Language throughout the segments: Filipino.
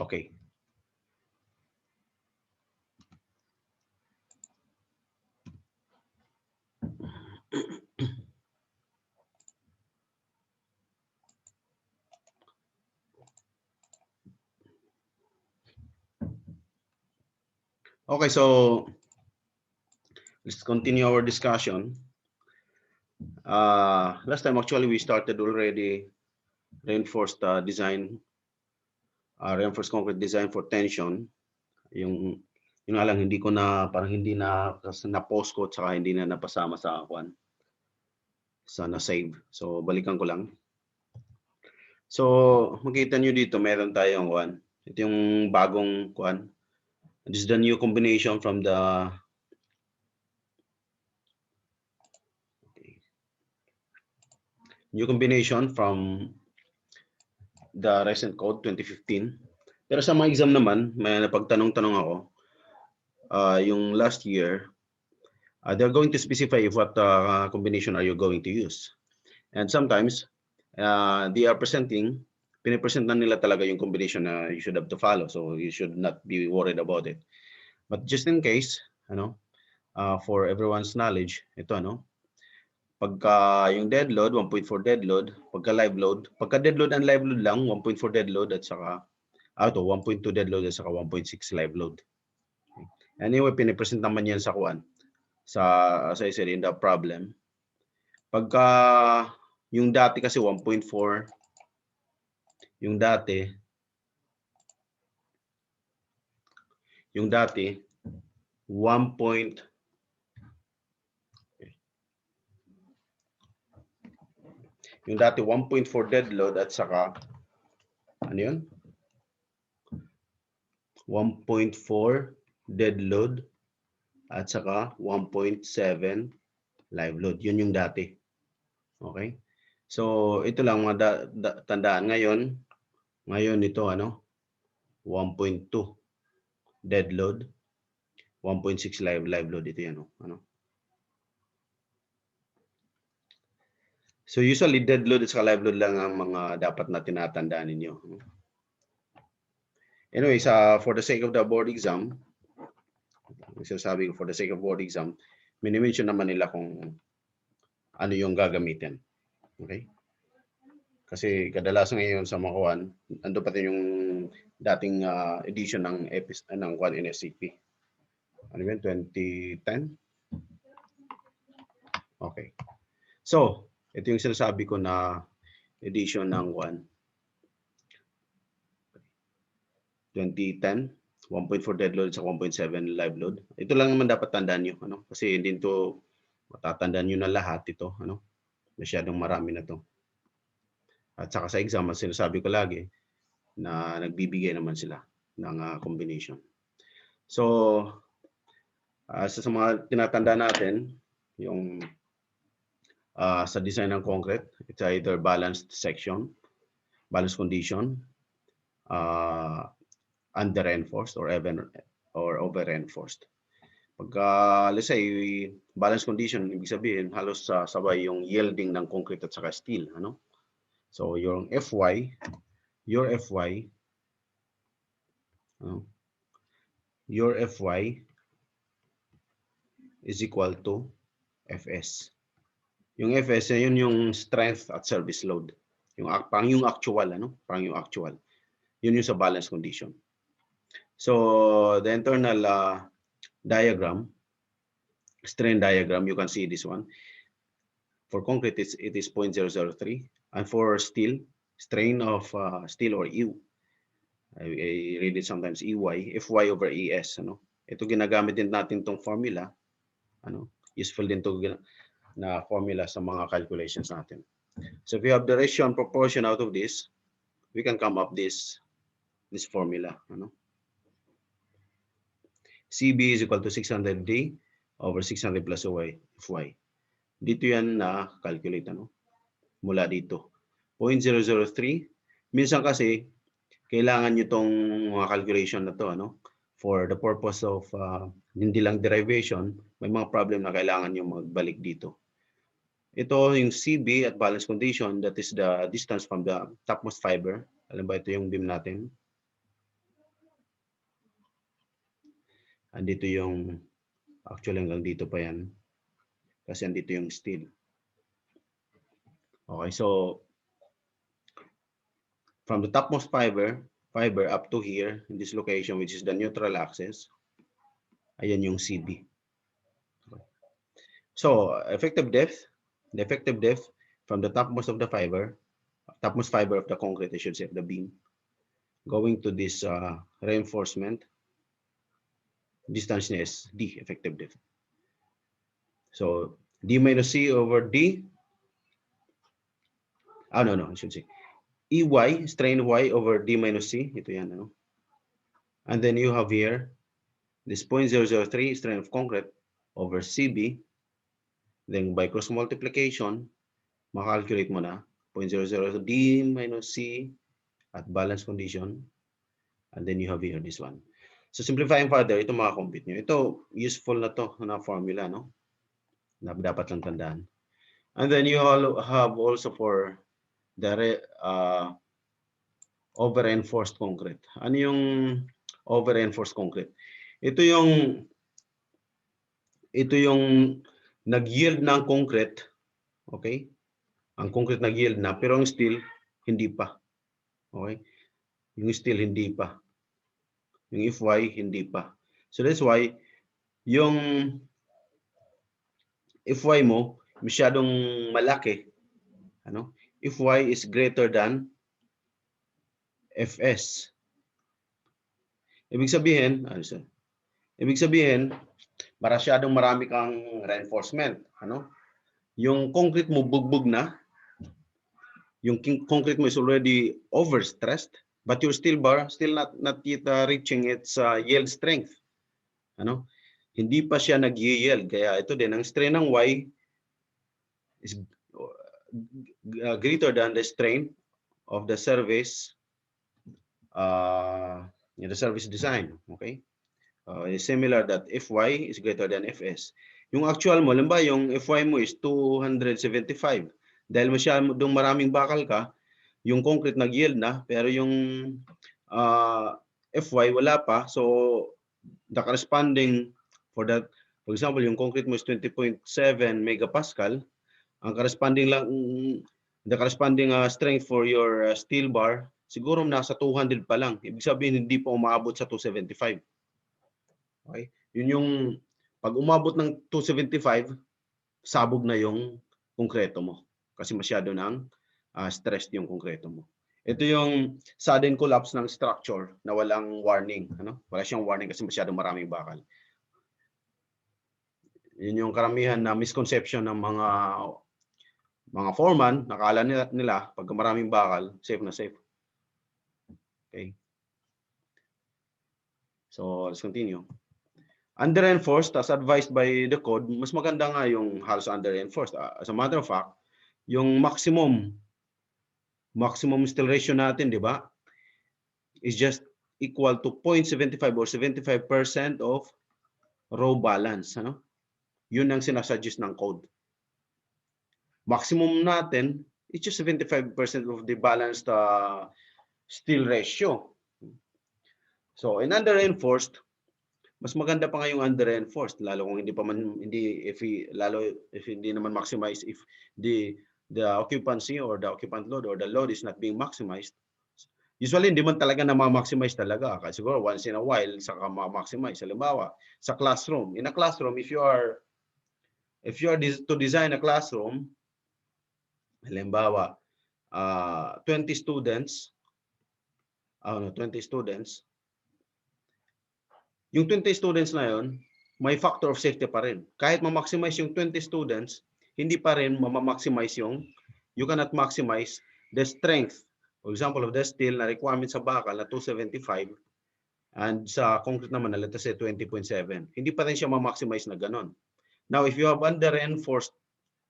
Okay. Okay, so let's continue our discussion. Last time actually we started already reinforced design, reinforced concrete design for tension. Yung nga lang hindi ko na parang hindi na post ko tsaka hindi na napasama sa kwan sa na save. So balikan ko lang. So makita nyo dito meron tayong kwan. Ito yung bagong kwan. This is the new combination from the recent code 2015. Pero sa mga exam naman, may napagtanong-tanong ako. Yung last year, they're going to specify what combination are you going to use. And sometimes, they are pinipresent na nila talaga yung combination na you should have to follow. So you should not be worried about it. But just in case, for everyone's knowledge, ito, pagka yung dead load, 1.4 dead load, pagka live load, pagka dead load and live load lang, 1.4 dead load at saka 1.2 dead load at saka 1.6 live load. Anyway, pinipresent naman yan sa kuan. As I said in the problem. Pagka yung dati kasi 1.4, yung dati 1. Yung dati 1.4 dead load at saka ano yun? 1.4 dead load at saka 1.7 live load. Yun yung dati. Okay? So ito lang mga tandaan ngayon. Ngayon ito 1.2 dead load, 1.6 live load ito yan So usually dead load at saka live load lang ang mga dapat na tinatandaan ninyo. Anyway, for the sake of the board exam, sasabi ko for the sake of board exam, mini-mention naman nila kung ano yung gagamitin. Okay? Kasi kadalasan ngayon sa mga kuan, ando pa din yung dating edition ng kuan NSCP. Ano yun? 2010? Okay. So, ito yung sinasabi ko na edition ng kuan. 2010, 1.4 dead load sa 1.7 live load. Ito lang naman dapat tandaan nyo. Kasi hindi to matatandaan nyo na lahat ito. Masyadong marami na to. At saka sa exam, sinasabi ko lagi na nagbibigay naman sila ng combination. So, sa mga tinatanda natin, yung sa design ng concrete, it's either balanced section, balanced condition, under-reinforced or over-reinforced. Pagka, let's say, balanced condition, ibig sabihin, halos sabay yung yielding ng concrete at saka steel. So, your FY is equal to FS. Yung FS, yun yung strength at service load. Parang yung actual, Parang yung actual. Yun yung sa balance condition. So, the internal diagram, strain diagram, you can see this one. For concrete, it is 0.003. And for steel, strain of steel or EU, I read it sometimes EY, FY over ES. Ito ginagamit din natin tong formula. Useful din to na formula sa mga calculations natin. So if you have the ratio and proportion out of this, we can come up this formula. CB is equal to 600D over 600 plus OY, FY. Dito yan na calculate, mula dito. 0.003. Minsan kasi, kailangan nyo tong mga calculation na to, for the purpose of hindi lang derivation, may mga problem na kailangan nyo magbalik dito. Ito yung CB at balance condition, that is the distance from the topmost fiber. Alam ba ito yung beam natin? Andito yung, actually hanggang dito pa yan. Kasi andito yung steel. Okay, so from the topmost fiber up to here, in this location, which is the neutral axis, ayan yung CB. So, effective depth, the effective depth from the topmost of the fiber, topmost fiber of the concrete, I should say, of the beam, going to this reinforcement, distance is D, effective depth. So, D minus C over D, no, I should say, EY, strain Y over D minus C, ito yan, ano? And then you have here, this 0.003 strain of concrete over CB, then by cross multiplication, makalculate mo na 0.00 D minus C at balance condition. And then you have here this one. So simplifying further, ito makakompute nyo. Ito, useful na to na formula, no? Na dapat lang tandaan. And then you all have also for the over-reinforced concrete. Ano yung over-reinforced concrete? Ito yung nag-yield ng concrete, okay? Ang concrete nag-yield na, pero ang steel, hindi pa. Okay? Yung steel, hindi pa. Yung FY, hindi pa. So that's why, yung FY mo, masyadong malaki. Ano? FY is greater than FS. Ibig sabihin, masyadong marami kang reinforcement. Ano? Yung concrete mo bugbog na, yung concrete mo is already overstressed, but your steel bar still not yet reaching its yield strength. Ano? Hindi pa siya nag-yield. Kaya ito din, ang strain ng Y is greater than the strain of the service design. Okay? It's similar that Fy is greater than Fs. Yung actual mo, limba, yung Fy mo is 275. Dahil masyadong maraming bakal ka, yung concrete nag-yield na, pero yung Fy wala pa. So, the corresponding for that, for example, yung concrete mo is 20.7 megapascal, ang corresponding lang, the corresponding strength for your steel bar, siguro nasa 200 pa lang. Ibig sabihin, hindi pa umaabot sa 275. Okay? Yun yung, pag umabot ng 275, sabog na yung konkreto mo. Kasi masyado nang stressed yung konkreto mo. Ito yung sudden collapse ng structure na walang warning. Ano? Wala siyang warning kasi masyadong maraming bakal. Yun yung karamihan na misconception ng mga foreman. Nakala nila pag maraming bakal, safe na safe. Okay. So, let's continue. Under-reinforced, as advised by the code, mas maganda nga yung halos under-reinforced. As a matter of fact, yung maximum steel ratio natin, di ba, is just equal to 0.75 or 75% of raw balance. Ano? Yun ang sinasuggest ng code. Maximum natin, it's just 75% of the balanced steel ratio. So, in under-reinforced, mas maganda pa nga yung under-reinforced, lalo kung if hindi naman maximize, if the occupancy or the occupant load or the load is not being maximized. Usually, hindi man talaga na-maximize talaga. Kasi siguro once in a while, saka ma-maximize. Halimbawa, sa classroom. In a classroom, if you are to design a classroom, halimbawa, 20 students, yung 20 students na yun, may factor of safety pa rin. Kahit ma-maximize yung 20 students, hindi pa rin ma-maximize you cannot maximize the strength, for example, of the steel na requirement sa bakal na 275 and sa concrete naman na let's say 20.7. Hindi pa rin siya ma-maximize na ganon. Now, if you have under-reinforced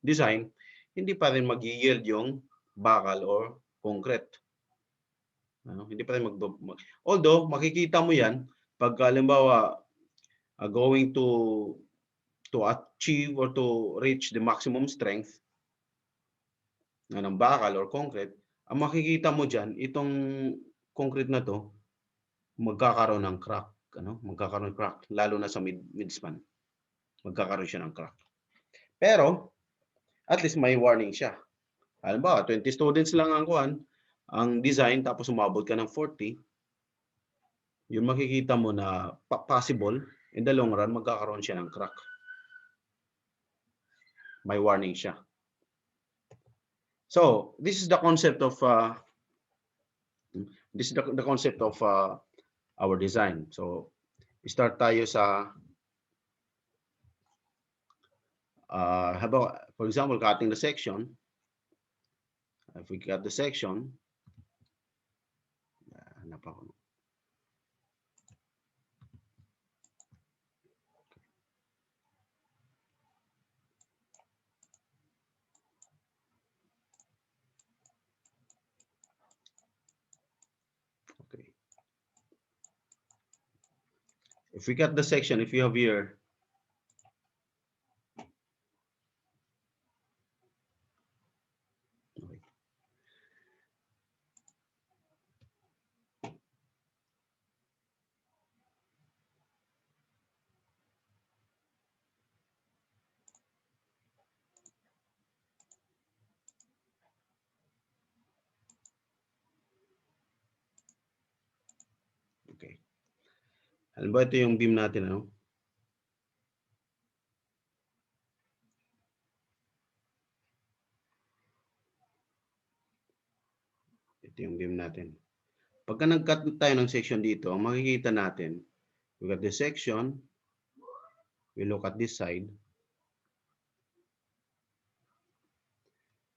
design, hindi pa rin mag-yield yung bakal or concrete. Hindi pa rin although, makikita mo yan, pag halimbawa going to achieve or to reach the maximum strength ng bakal or concrete, ang makikita mo dyan, itong concrete na to, magkakaroon ng crack. magkakaroon ng crack, lalo na sa midspan. Magkakaroon siya ng crack. Pero, at least may warning siya. Halimbawa, 20 students lang ang design, tapos umabot ka ng 40, yun makikita mo na possible, in the long run, magkakaroon siya ng crack. May warning siya. So, this is the concept of our design. So, start tayo sa for example, cutting the section. If we cut the section, hanap ako. Okay. If we cut the section, if you have here, okay. Halimbawa, ito yung beam natin, ano? Ito yung beam natin. Pagka nag-cut tayo ng section dito, makikita natin, we got this section, we look at this side,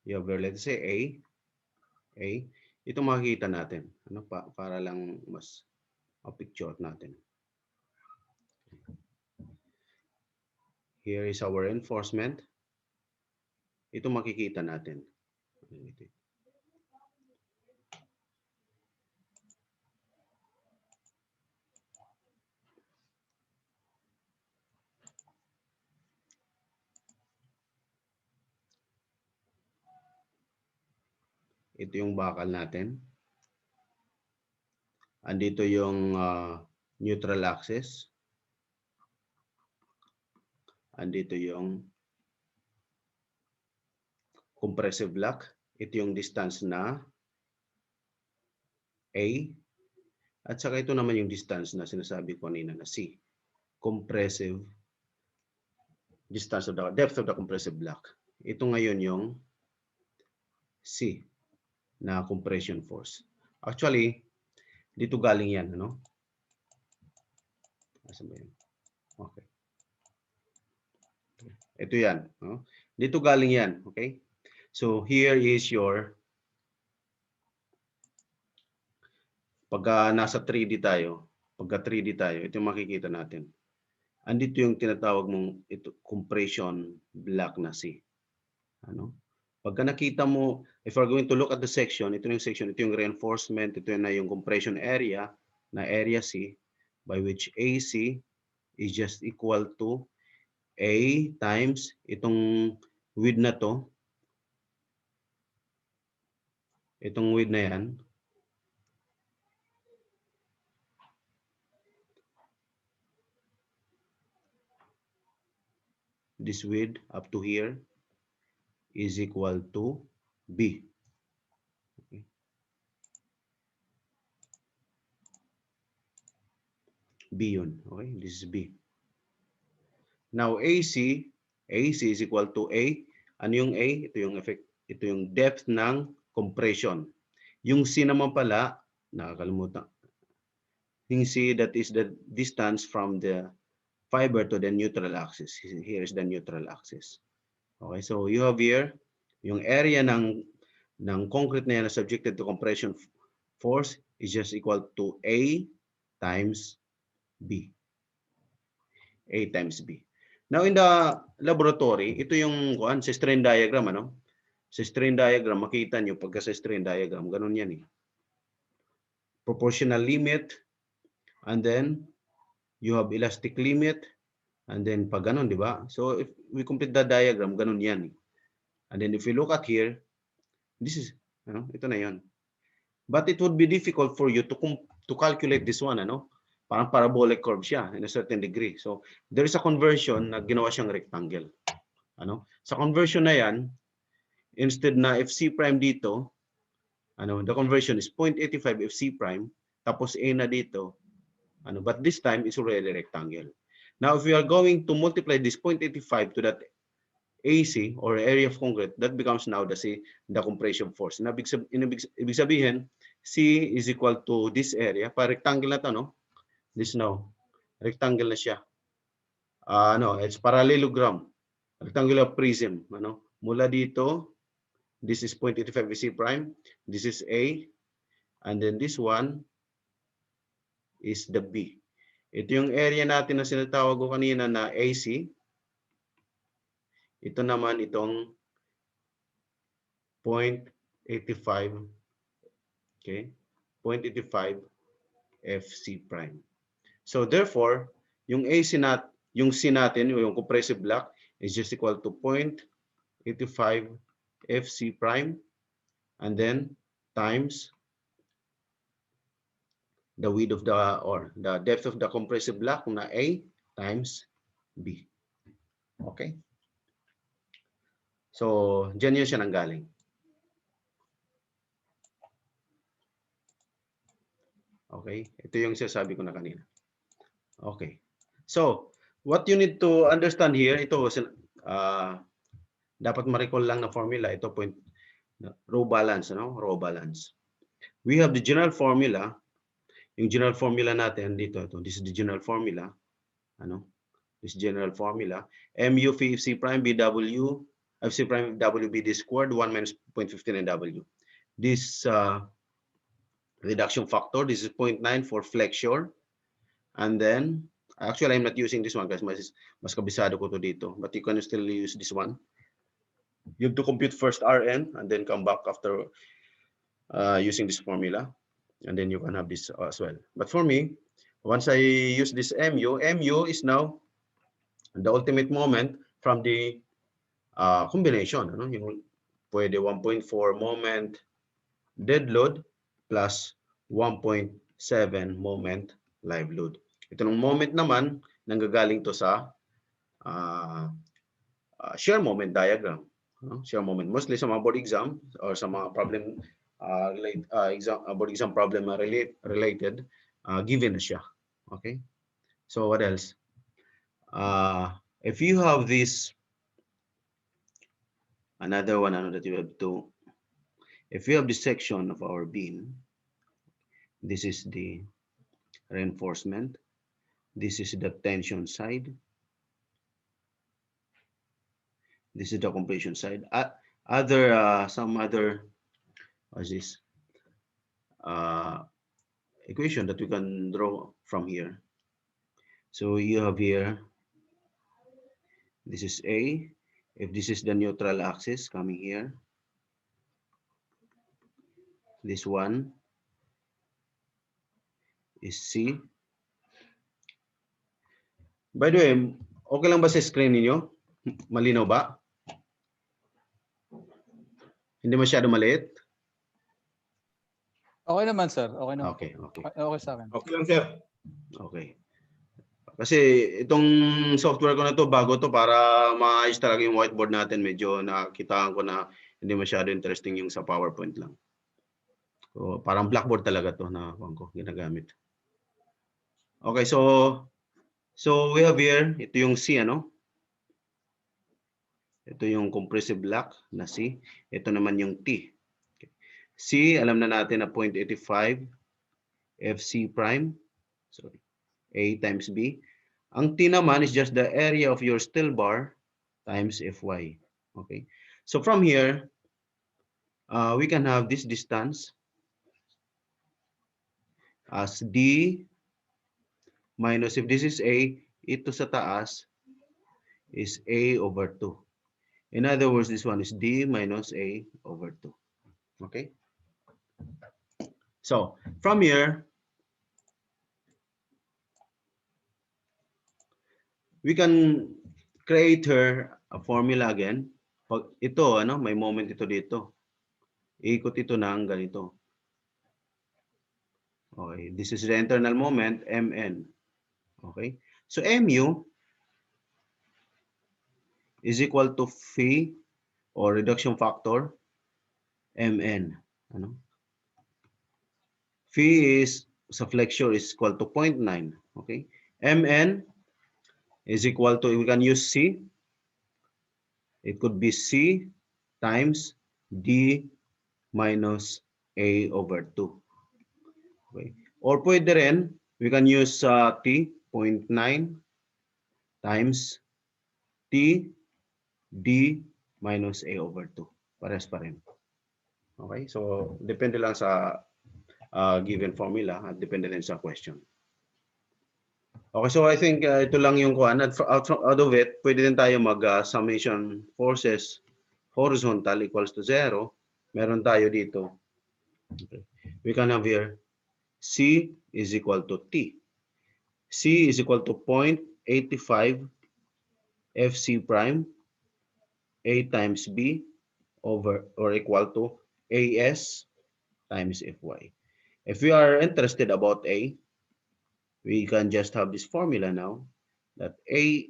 you have, let's say, A, ito makikita natin, ano, para lang mas ma-picture natin. Here is our reinforcement. Ito makikita natin. Ito yung bakal natin. Andito yung neutral axis. Andito yung compressive block. Ito yung distance na A. At saka ito naman yung distance na sinasabi ko kanina na C. Compressive distance of the depth of the compressive block. Ito ngayon yung C na compression force. Actually, dito galing yan, ano? Asan ba yan? Okay. Ito yan, no? Dito galing yan, okay? So here is your, pagka nasa 3D tayo, ito yung makikita natin. Andito yung tinatawag mong compression block na C. Ano? Pagka nakita mo, if we're going to look at the section, ito yung section, ito yung reinforcement, ito na yung compression area na area C, by which AC is just equal to A times itong width na to, itong width na yan, this width up to here is equal to B. Okay. B yun. Okay, this is B. Now AC is equal to A. Ano yung A? Ito yung effect, ito yung depth ng compression. Yung C naman pala, nakakalimutan. Yung C, that is the distance from the fiber to the neutral axis. Here is the neutral axis. Okay, so you have here yung area ng concrete na yan na subjected to compression force is just equal to A times B. A times B. Now in the laboratory, ito yung sa strain diagram, ano? Sa strain diagram, makita nyo pagka sa strain diagram, ganun yan eh. Proportional limit, and then you have elastic limit, and then pag ganun, di ba? So if we complete the diagram, ganun yan eh. And then if we look at here, this is, ano, ito na yan. But it would be difficult for you to calculate this one, ano? parang parabolic curve siya in a certain degree. So there is a conversion na ginawa siyang rectangle. Ano? Sa conversion na yan, instead na FC prime dito, ano, the conversion is 0.85 FC prime, tapos A na dito, ano, but this time is already rectangle. Now, if we are going to multiply this 0.85 to that AC or area of concrete, that becomes now the compression force. Ibig sabihin, C is equal to this area. Para rectangle na to, no? This now, rectangle na siya. It's parallelogram, rectangular prism. Ano? Mula dito, this is 0.85 AC prime. This is A. And then this one is the B. Ito yung area natin na sinatawag ko kanina na AC. Ito naman itong 0.85, okay? 0.85 FC prime. So therefore, yung AC yung C natin, yung compressive block is just equal to 0.85 FC prime and then times the width of the depth of the compressive block na A times B. Okay? So, dyan yun siya nanggaling. Okay? Ito yung sinasabi ko na kanina. Okay. So, what you need to understand here, ito, dapat ma-recall lang na formula. Ito, row balance, ano? Row balance. We have the general formula. Yung general formula natin dito, this is the general formula. Ano? This general formula. MU FC prime BW FC prime WBD squared 1 minus 0.59 W. This reduction factor, this is 0.9 for flexure. And then, actually, I'm not using this one guys. Mas kabisado ko to dito. But you can still use this one. You have to compute first Rn and then come back after using this formula. And then you can have this as well. But for me, once I use this MU is now the ultimate moment from the combination. Ano? Yung pwede 1.4 moment dead load plus 1.7 moment live load. Ito ng moment naman, nanggagaling to sa shear moment diagram. Shear moment. Mostly sa mga board exam or sa mga problem board exam problem related, given na siya. Okay? So what else? If you have this, another one that you have to, if you have this section of our beam, this is the reinforcement. This is the tension side. This is the compression side. Some other, what is this? Equation that we can draw from here. So you have here, this is A. If this is the neutral axis coming here, this one is C. By the way, okay lang ba sa screen niyo? Malinaw ba? Hindi masyado maliit? Okay naman, sir. Okay naman. Okay. Okay sa akin. Okay lang, sir. Okay. Kasi itong software ko na to, bago to, para maayos talaga yung whiteboard natin. Medyo nakitaan ko na hindi masyado interesting yung sa PowerPoint lang. So, parang blackboard talaga to na ko ginagamit. Okay, so we have here, ito yung C, ano? Ito yung compressive block na C. Ito naman yung T. Okay. C, alam na natin na 0.85 FC prime. Sorry. A times B. Ang T naman is just the area of your steel bar times Fy. Okay. So from here, we can have this distance as D minus, if this is A, ito sa taas is A over 2. In other words, this one is D minus A over 2. Okay? So, from here, we can create her a formula again. Pag ito, ano, may moment ito dito. Ikot ito ng ganito. Okay, this is the internal moment, Mn. Okay, so Mu is equal to phi or reduction factor Mn. Ano? Phi is sa flexure is equal to 0.9. Okay, Mn is equal to, we can use C. It could be C times D minus A over 2. Okay. Or pwede rin, we can use T, 0.9 times T D minus A over 2. Pares pa rin. Okay, so depende lang sa given formula at depende din sa question. Okay, so I think ito lang yung kuan. Out of it, pwede din tayo mag summation forces horizontal equals to 0. Meron tayo dito. Okay. We can have here C is equal to T. C is equal to 0.85 FC prime A times B over or equal to AS times FY. If we are interested about A, we can just have this formula now that AS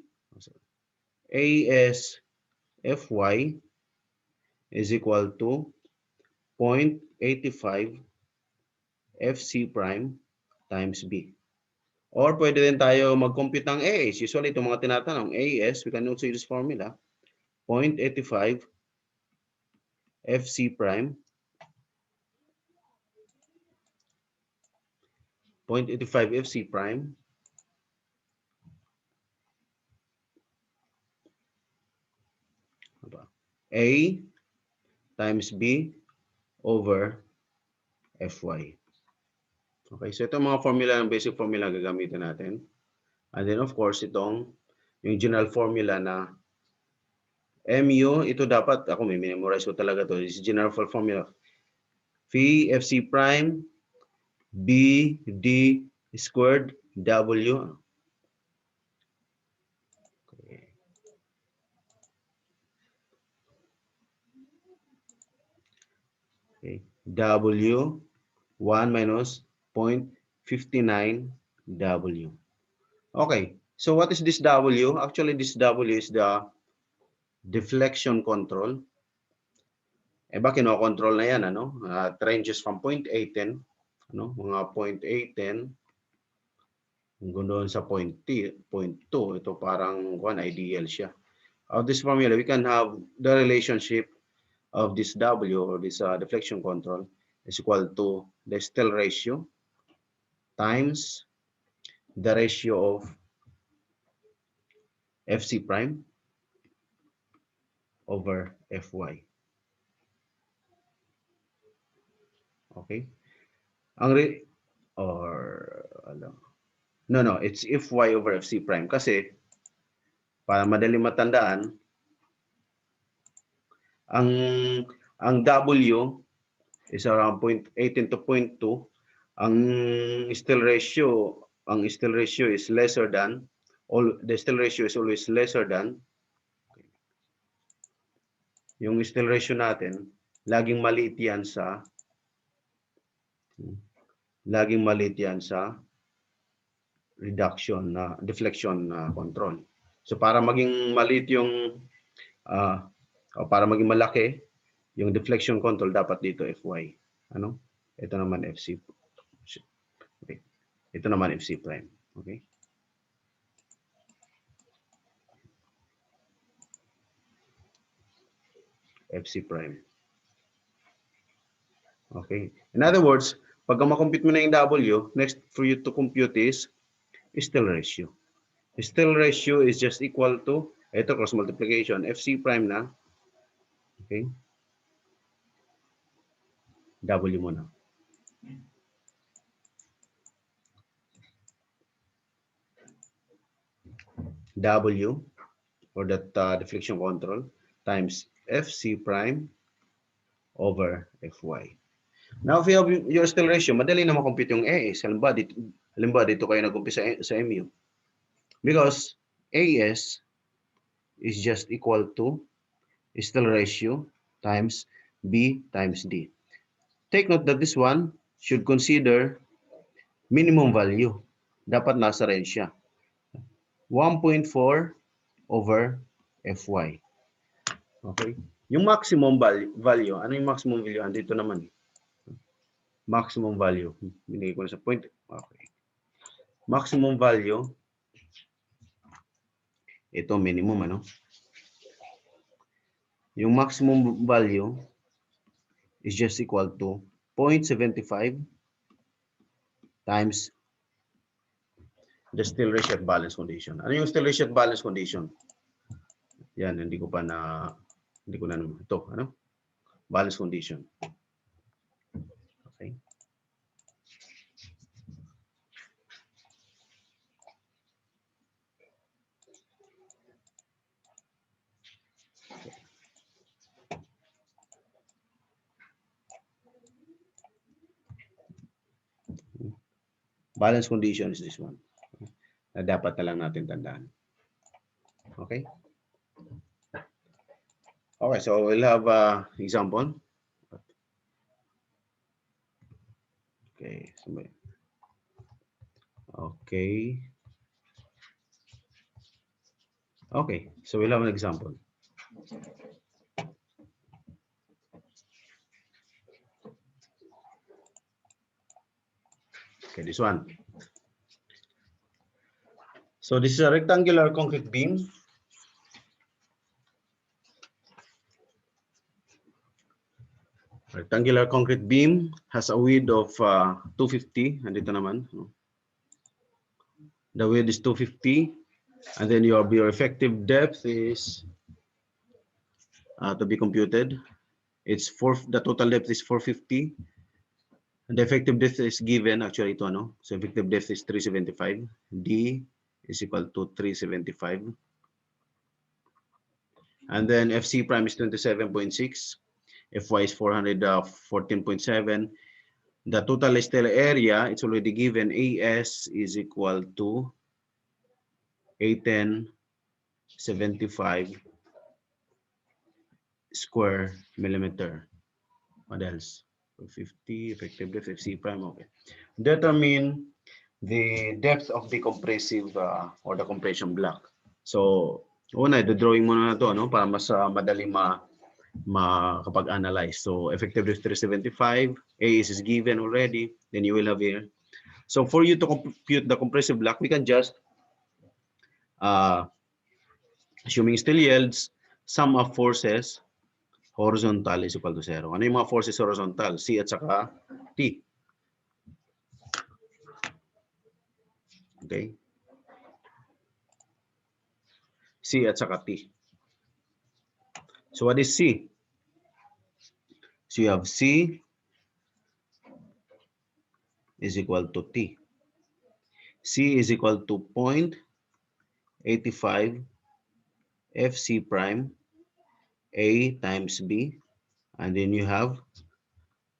FY is equal to 0.85 FC prime times B. Or pwede din tayo mag-compute ng AS. Usually, itong mga tinatanong, AS, we can also use formula, 0.85 FC prime, 0.85 FC prime, A times B over Fy. Okay, so ito mga formula, ang basic formula gagamitin natin. And then of course, itong yung general formula na Mu, ito dapat, ako may memorize ko talaga to. This is general formula. Phi FC prime B D squared W. Okay. W 1 minus 0.59 W. Okay, so what is this W? Actually, this W is the deflection control. Eh ba kino-control na yan, ano? It ranges from 0.810, ano? Mga 0.810 hanggang doon sa 0.2. Ito parang ideal siya. Of this formula, we can have the relationship of this W or this deflection control is equal to the Snell ratio times the ratio of FC prime over Fy. Okay? No, it's Fy over FC prime kasi para madali matandaan, ang W is around 0.18 to 0.2. Ang Snell ratio is lesser than, the Snell ratio is always lesser than, yung Snell ratio natin, laging maliit yan sa deflection control. So para maging maliit yung o para maging malaki yung deflection control, dapat dito Fy. Ano? Ito naman FC. Okay. Ito naman FC prime. Okay? FC prime. Okay. In other words, pag ma-compute mo na yung W, next for you to compute is Snell ratio. Snell ratio is just equal to, ito cross multiplication, FC prime na. Okay. W mo na. W or that deflection control times FC prime over Fy. Now, if you have your Snell ratio, madali na makompute yung AS. Halimbawa, dito kayo nag-umpisa sa Mu. Because AS is just equal to Snell ratio times B times D. Take note that this one should consider minimum value. Dapat nasa range siya. 1.4 over Fy. Okay? Yung maximum value, ano yung maximum value? Andito naman. Maximum value. Binigay ko na sa point. Okay. Maximum value. Ito minimum, ano? Yung maximum value is just equal to 0.75 times the still ratio at balance condition. Ano yung still ratio at balance condition? Yan, hindi ko na ito, ano? Balance condition. Okay. Balance condition is this one. Na dapat na lang natin tandaan. Okay? Okay, so we'll have example. Okay. Okay. Okay, so we'll have an example. Okay, this one. So this is a rectangular concrete beam. Rectangular concrete beam has a width of 250. Andito naman. The width is 250. And then your effective depth is to be computed. The total depth is 450. And the effective depth is given, actually ito, no? So effective depth is 375. D is equal to 375. And then FC prime is 27.6. Fy is 414.7. The total stellar area, it's already given. AS is equal to 810.75 square millimeter. What else? 50 effective depth FC prime. Okay. Determine the depth of the compressive or the compression block. So, una, drawing muna na to, no? Para mas madali makapag-analyze. So, effective depth 375, AS is given already, then you will have here. So, for you to compute the compressive block, we can just, assuming still yields, sum of forces horizontal is equal to 0. Ano yung mga forces horizontal? C at saka T. Okay. C at saka T. So what is C? So you have C is equal to T. C is equal to 0.85 FC prime A times B, and then you have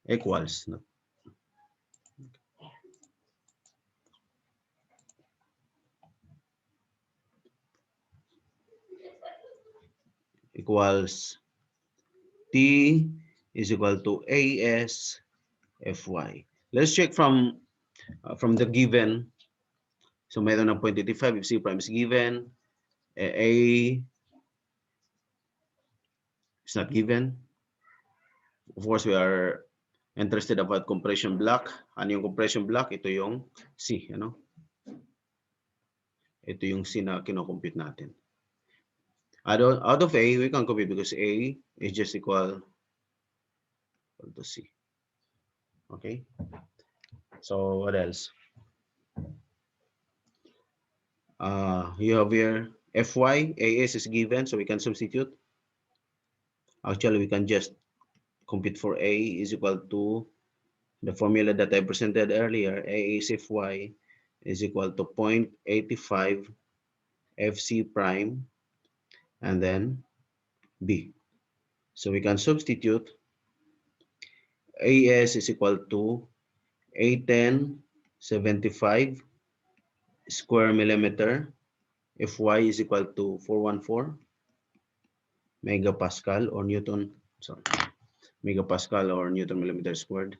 equals. Equals T is equal to AS Fy. Let's check from the given. So meron ng 0.85 if C prime is given. A is not given. Of course, we are interested about compression block. Ano yung compression block? Ito yung C. Ano? Ito yung C na kinocompute natin. Out of A, we can compute because A is just equal to C. Okay? So, what else? You have here Fy, AS is given, so we can substitute. Actually, we can just compute for A is equal to the formula that I presented earlier. AS Fy is equal to 0.85 FC prime and then B. So we can substitute. AS is equal to 810.75 square millimeter. Fy is equal to 414 megapascal or Newton, sorry, megapascal or Newton millimeter squared.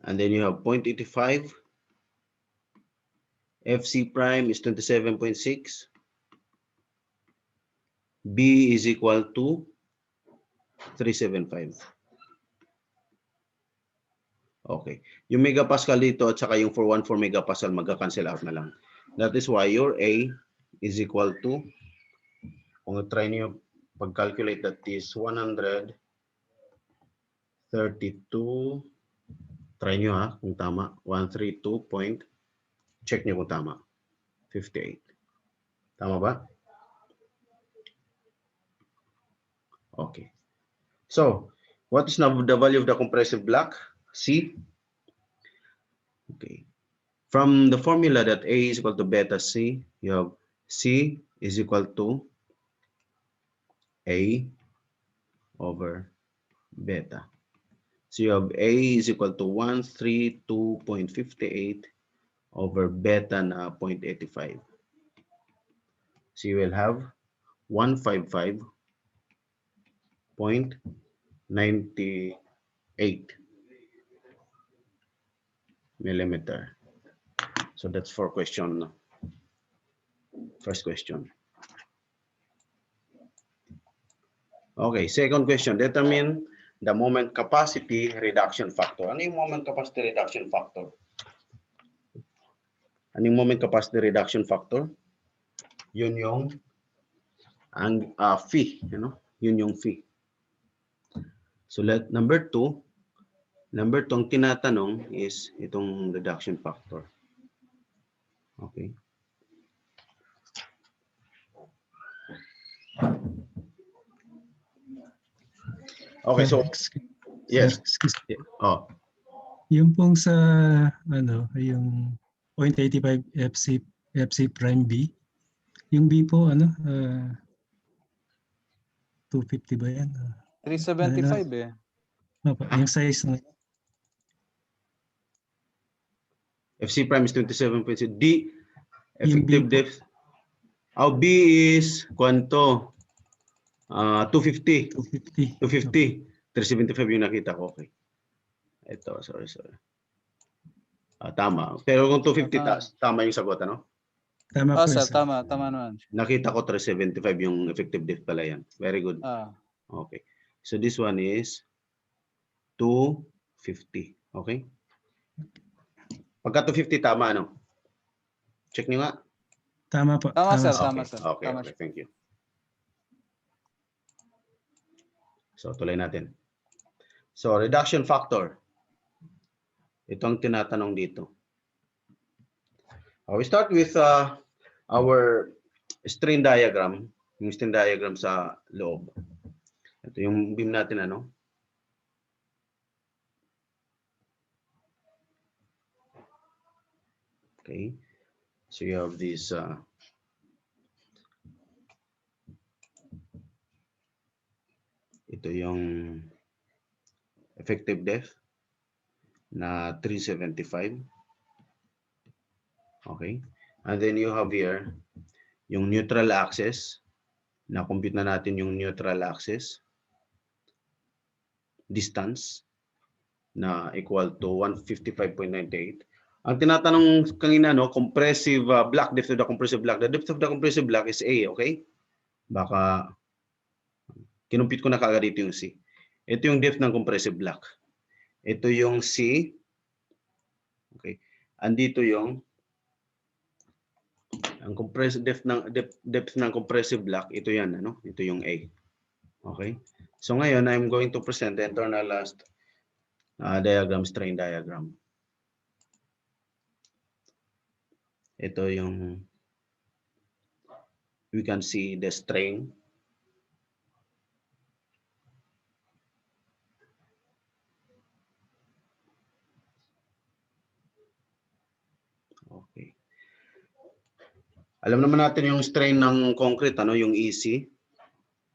And then you have 0.85. FC prime is 27.6. B is equal to 375. Okay. Yung megapascal dito at saka yung 414 megapascal magka-cancel out na lang. That is why your A is equal to, kung try niyo pag-calculate, that is 132. Try niyo ha kung tama. 132 point. Check niyo kung tama. 58. Tama ba? Okay. So, what is now the value of the compressive block? C. Okay. From the formula that A is equal to beta C, you have C is equal to A over beta. So you have A is equal to 132.58 over beta na 0.85. So you will have 155.98 millimeter. So that's for question. First question. Okay, second question. Determine the moment capacity reduction factor. Ano yung moment capacity reduction factor? Ano yung moment capacity reduction factor? Yun yung fee, Yun yung fee. So number two ang tinatanong is itong reduction factor. Okay. Okay, so yes. Oh. Yung pong sa yung 0.85 FC prime B. Yung B po 250 ba yan? 375 eh. Opo, yung size na FC prime is 27.6. D Yung B effective po. depth. B is kwanto? 250. 250. 375 yung nakita ko. Okay. Ito, sorry. Tama. Pero kung 250, tama yung sagot, ano? Tama po, Sir, sir. tama naman. Nakita ko 375 yung effective depth pala yan. Very good. Okay. So this one is 250. Okay? Pagka 250, tama, ano? Check nyo nga. Tama po. Tama, sir. Okay. Tama, sir. Okay, Tama, okay. Thank you. So, tuloy natin. So, reduction factor. Ito ang tinatanong dito. We start with our strain diagram. Yung strain diagram sa loob. Ito yung beam natin, ano? Okay. So, you have this ito yung effective depth na 375. Okay. And then you have here yung neutral axis. Na-compute na natin yung neutral axis distance na equal to 155.98. Ang tinatanong kanina, compressive block, depth of the compressive block. The depth of the compressive block is A, okay? Baka kinumpit ko na kaagad dito yung C. Ito yung depth ng compressive block. Ito yung C. Okay. Andito yung ang compressive depth ng compressive block. Ito yan, ano? Ito yung A. Okay. So ngayon, I'm going to present the internal diagram, strain diagram. Ito yung we can see the strain. Okay. Alam naman natin yung strain ng concrete, ano, yung EC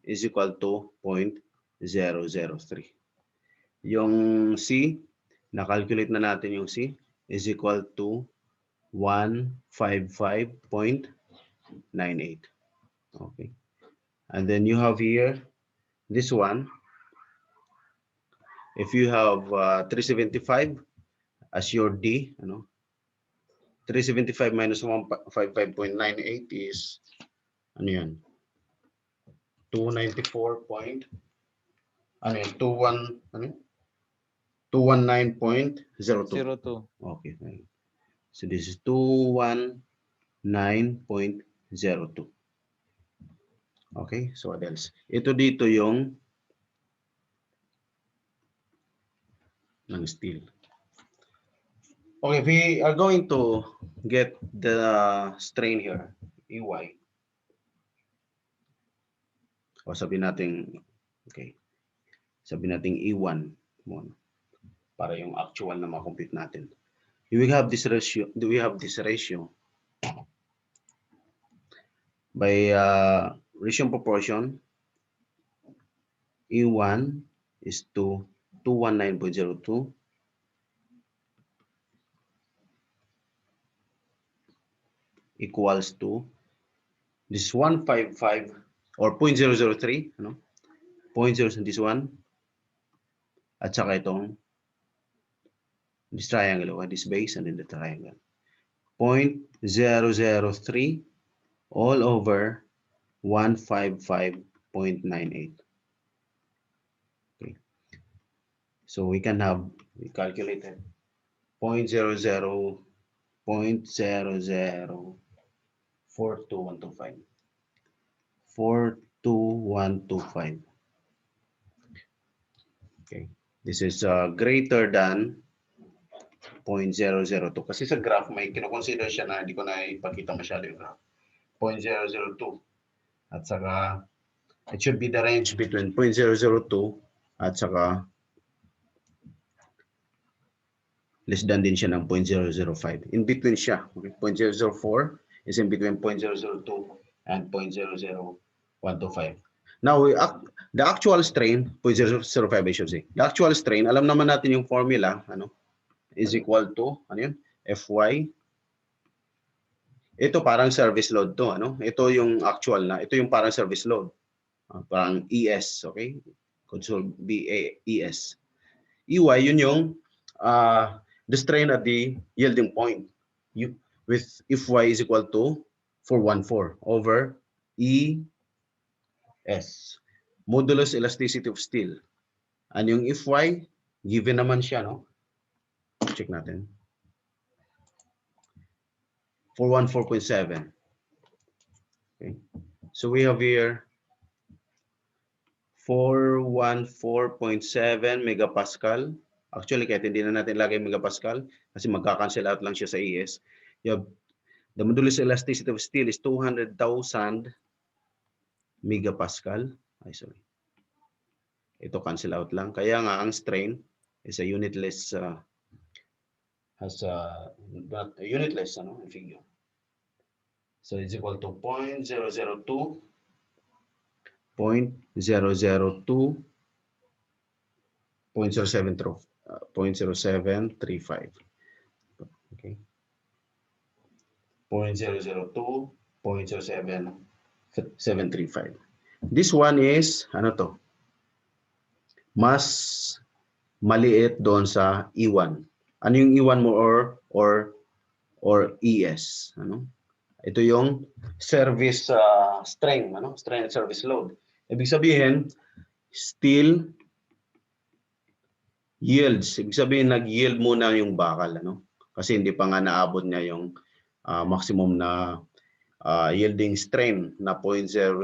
is equal to 0.003. Yung C, na-calculate na natin yung C is equal to 155.98. Okay. And then you have here this one. If you have 375, as your D, 375 minus 155.98 is, ano yan? 294 point, ano yan? 219.02. 02. Okay. So this is 219.02. Okay, so what else? Ito dito yung ng steel. Okay, we are going to get the strain here, EY. O sabihin natin, okay, sabihin natin E1 muna para yung actual na ma-compute natin. Do we have this ratio? By ratio proportion, E1 is to 219.02 equals to this 155 or 0.003, 0.0 this one, at saka itong this triangle, this base and then the triangle. 0.003 all over 155.98. Okay. So we can have, we calculated 0.00 42125. 42125. Okay. This is greater than 0.002. Kasi sa graph, may kinoconsider siya na hindi ko na ipakita masyado yung graph. 0.002. At saka, it should be the range between 0.002 at saka less than din siya ng 0.005. In between siya. Okay? 0.004 is in between 0.002 and 0.00125. Now, the actual strain, 0.005 I should say. The actual strain, alam naman natin yung formula, is equal to, Fy. Ito parang service load to, Ito yung actual na, ito yung parang service load. Parang ES, okay? Console BAES. EY, yun yung the strain at the yielding point. With Fy is equal to 414 over ES. Modulus elasticity of steel. Ano yung Fy? Given naman siya, Check natin. 414.7. Okay. So we have here 414.7 megapascal. Actually, kahit hindi na natin lagay megapascal kasi magka-cancel out lang siya sa ES. You have the modulus elasticity of steel is 200,000 megapascal. Ay, sorry. Ito cancel out lang. Kaya nga ang strain is a unitless has a unitless figure. So it's equal to 0.002 0.002 0.0735. Okay. 0.002 0.0735. This one is mas maliit doon sa E1. Ano yung E1 mo or ES, Ito yung service strain, strain and service load. Ibig sabihin, steel yields. Ibig sabihin, nag-yield muna yung bakal, Kasi hindi pa nga naabot niya yung maximum na yielding strain na 0.002.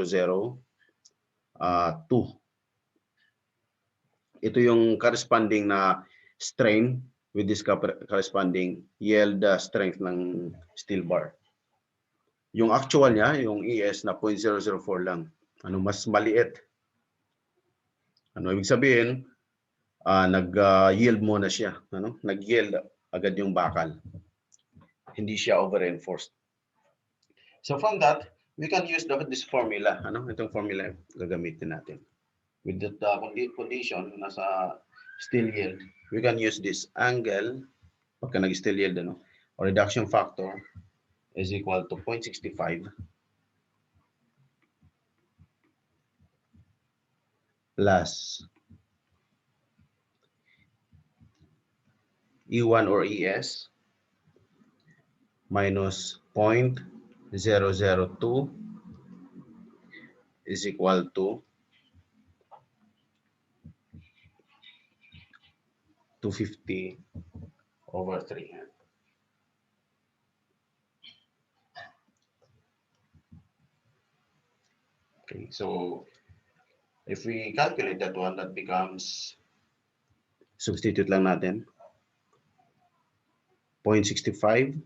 Ito yung corresponding na strain with this corresponding yield strength ng steel bar. Yung actual niya, yung ES na 0.004 lang. Mas maliit. Ibig sabihin, nag-yield muna siya. Nag-yield agad yung bakal. Hindi siya over-reinforced. So from that, we can use this formula. Itong formula gagamitin natin. With that condition, nasa steel yield, we can use this angle, pagka nag-steel yield, or reduction factor is equal to 0.65 plus E1 or ES minus 0.002 is equal to 250 over 3. Okay, so if we calculate that one, that becomes, substitute lang natin, 0.65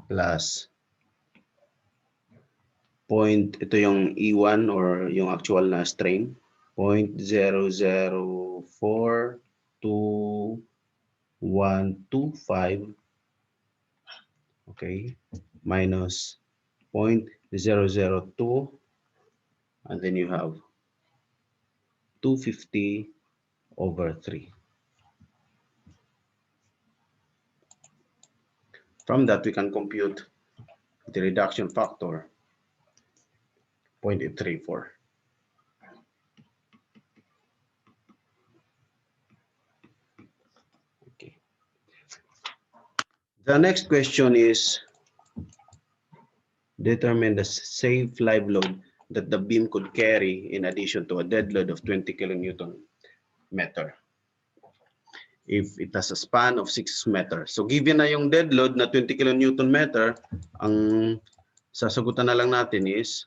plus ito yung E1 or yung actual na strain, 0.0042125, okay, minus 0.002, and then you have 250 over 3. From that, we can compute the reduction factor, 0.834. Okay. The next question is determine the safe live load that the beam could carry in addition to a dead load of 20 kilonewton meter if it has a span of 6 meters. So given na yung dead load na 20 kilonewton meter, ang sasagutan na lang natin is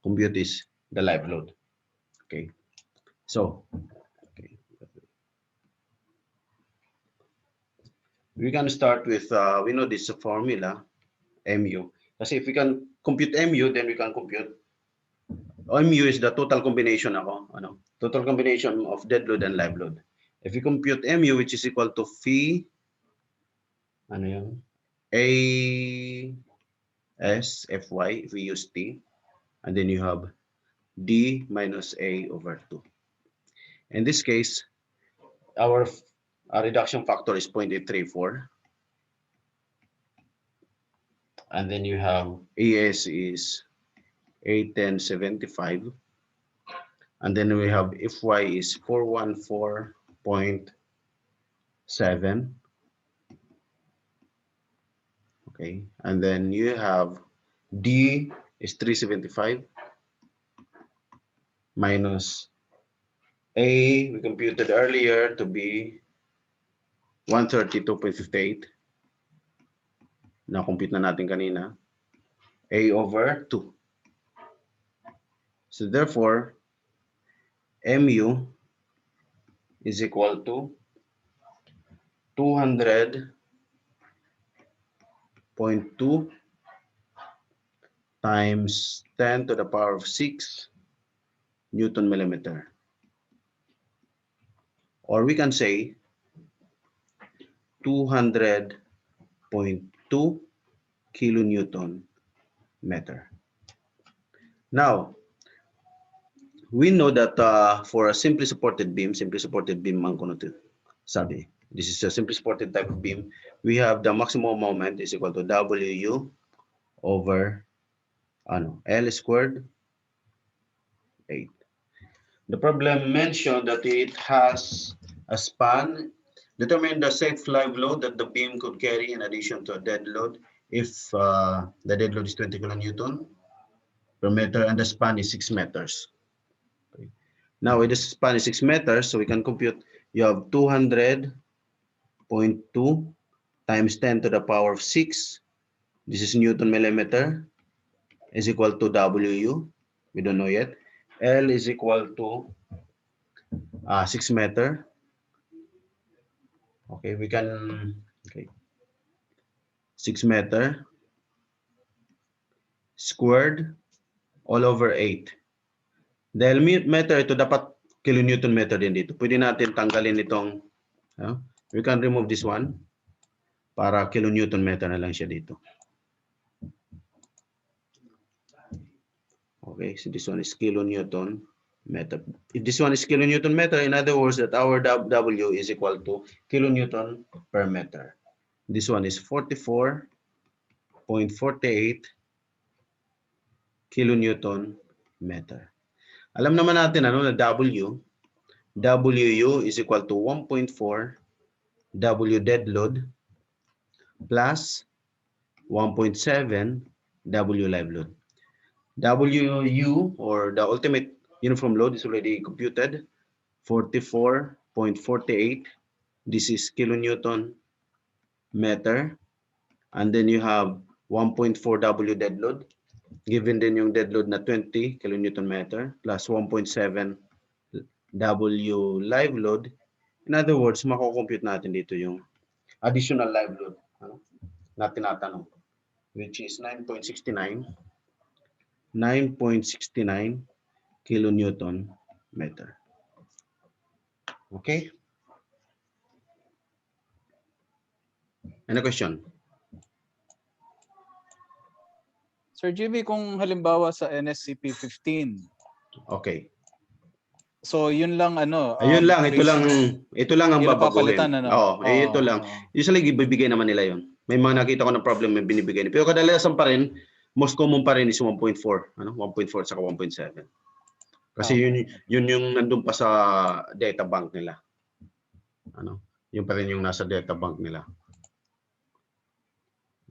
compute is the live load. Okay. So, okay. We can start with, we know this formula, MU. Kasi if we can compute MU, then we can compute, MU is the total combination total combination of dead load and live load. If we compute MU, which is equal to phi, AS Fy, if we use T, and then you have D minus A over 2. In this case, our reduction factor is 0.834. And then you have AS is 810.75. And then we have Fy is 414.7. Okay, and then you have D is 375 minus A, we computed earlier to be 132.58. Na-compute na natin kanina. A over 2. So therefore, MU is equal to 200.2 times 10 to the power of 6 Newton millimeter. Or we can say 200.2 kilonewton meter. Now, we know that for a simply supported beam man ko na to sabi, this is a simply supported type of beam, we have the maximum moment is equal to WU over L squared 8. The problem mentioned that it has a span. Determine the safe live load that the beam could carry in addition to a dead load if the dead load is 20 kilonewton per meter and the span is 6 meters. Okay. Now, with the span is 6 meters, so we can compute, you have 200.2 times 10 to the power of 6. This is Newton millimeter is equal to WU. We don't know yet. L is equal to 6 meter. Okay, we can, 6 meter squared all over 8. Dahil meter ito, dapat kilonewton meter din dito. Pwede natin tanggalin itong, we can remove this one para kilonewton meter na lang siya dito. Okay, so this one is kilonewton meter. If this one is kilonewton meter, in other words, that our W is equal to kilonewton per meter. This one is 44.48 kilonewton meter. Alam naman natin na W, WU is equal to 1.4 W dead load plus 1.7 W live load. WU, or the ultimate uniform load, is already computed, 44.48. This is kilonewton meter. And then you have 1.4 W dead load. Given din yung dead load na 20 kilonewton meter plus 1.7 W live load. In other words, mako-compute natin dito yung additional live load na tinatanong, which is 9.69 kilonewton meter. Okay? Any question? Sir GB, kung halimbawa sa NSCP 15, Okay. so yun lang Ayun lang, ito lang ang yun ang babaguhin. papalitan, ano? Oo, ito lang. Oo. Usually bibigay naman nila 'yon. May mga nakita ko na problem may binibigay nila. Pero kadalasan pa rin, most common pa rin is 1.4, 1.4 saka 1.7. Kasi yun yung nandun pa sa data bank nila. Yun pa rin yung nasa data bank nila.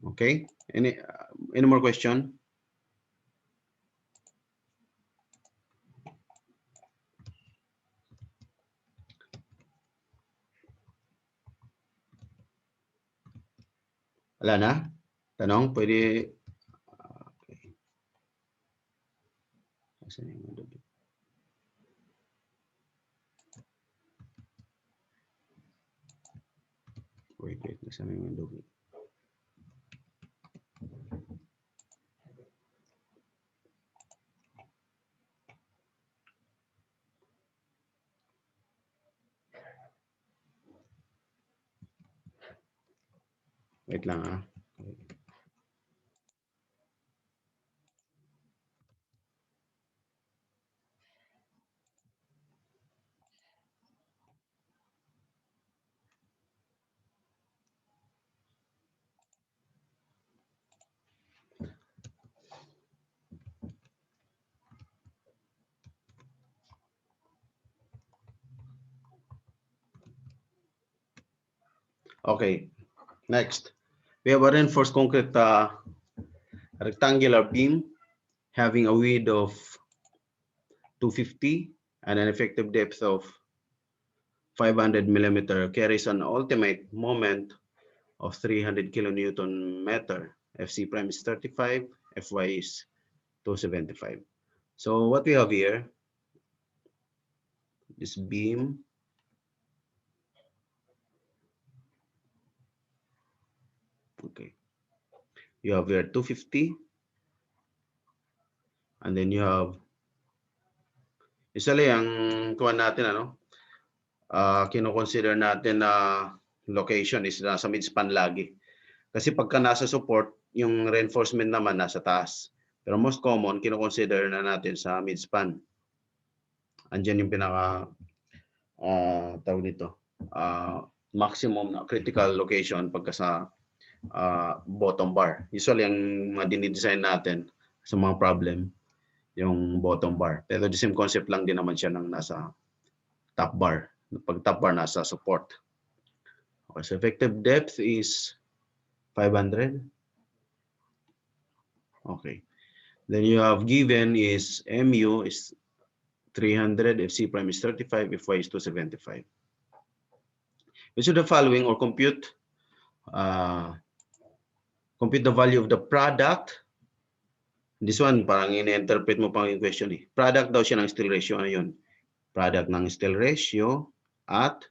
Okay? Any more question? Wala na? Tanong? Pwede? Okay. Wait. Nasaan yung dugi? Wait lang ah. Okay, next. We have a reinforced concrete rectangular beam having a width of 250 and an effective depth of 500 millimeter, carries an ultimate moment of 300 kilonewton meter. FC prime is 35, Fy is 275. So what we have here, this beam, okay, you have here 250, and then you have, usually ang kuha natin, kino-consider natin na location is nasa midspan lagi. Kasi pagka nasa support, yung reinforcement naman nasa taas. Pero most common, kino-consider na natin sa midspan. Andiyan yung pinaka tawag nito, maximum na critical location pagka sa bottom bar. Usually ang dinidesign natin sa mga problem yung bottom bar. Pero the same concept lang din naman siya ng nasa top bar. Pag top bar nasa support. Okay, so effective depth is 500. Okay. Then you have given is MU is 300, FC prime is 35, Fy is 275. Which of the following or compute the value of the product. This one, parang ine-interpret mo pang yung question eh. Product daw siya ng steel ratio. Ano yun? Product ng steel ratio at,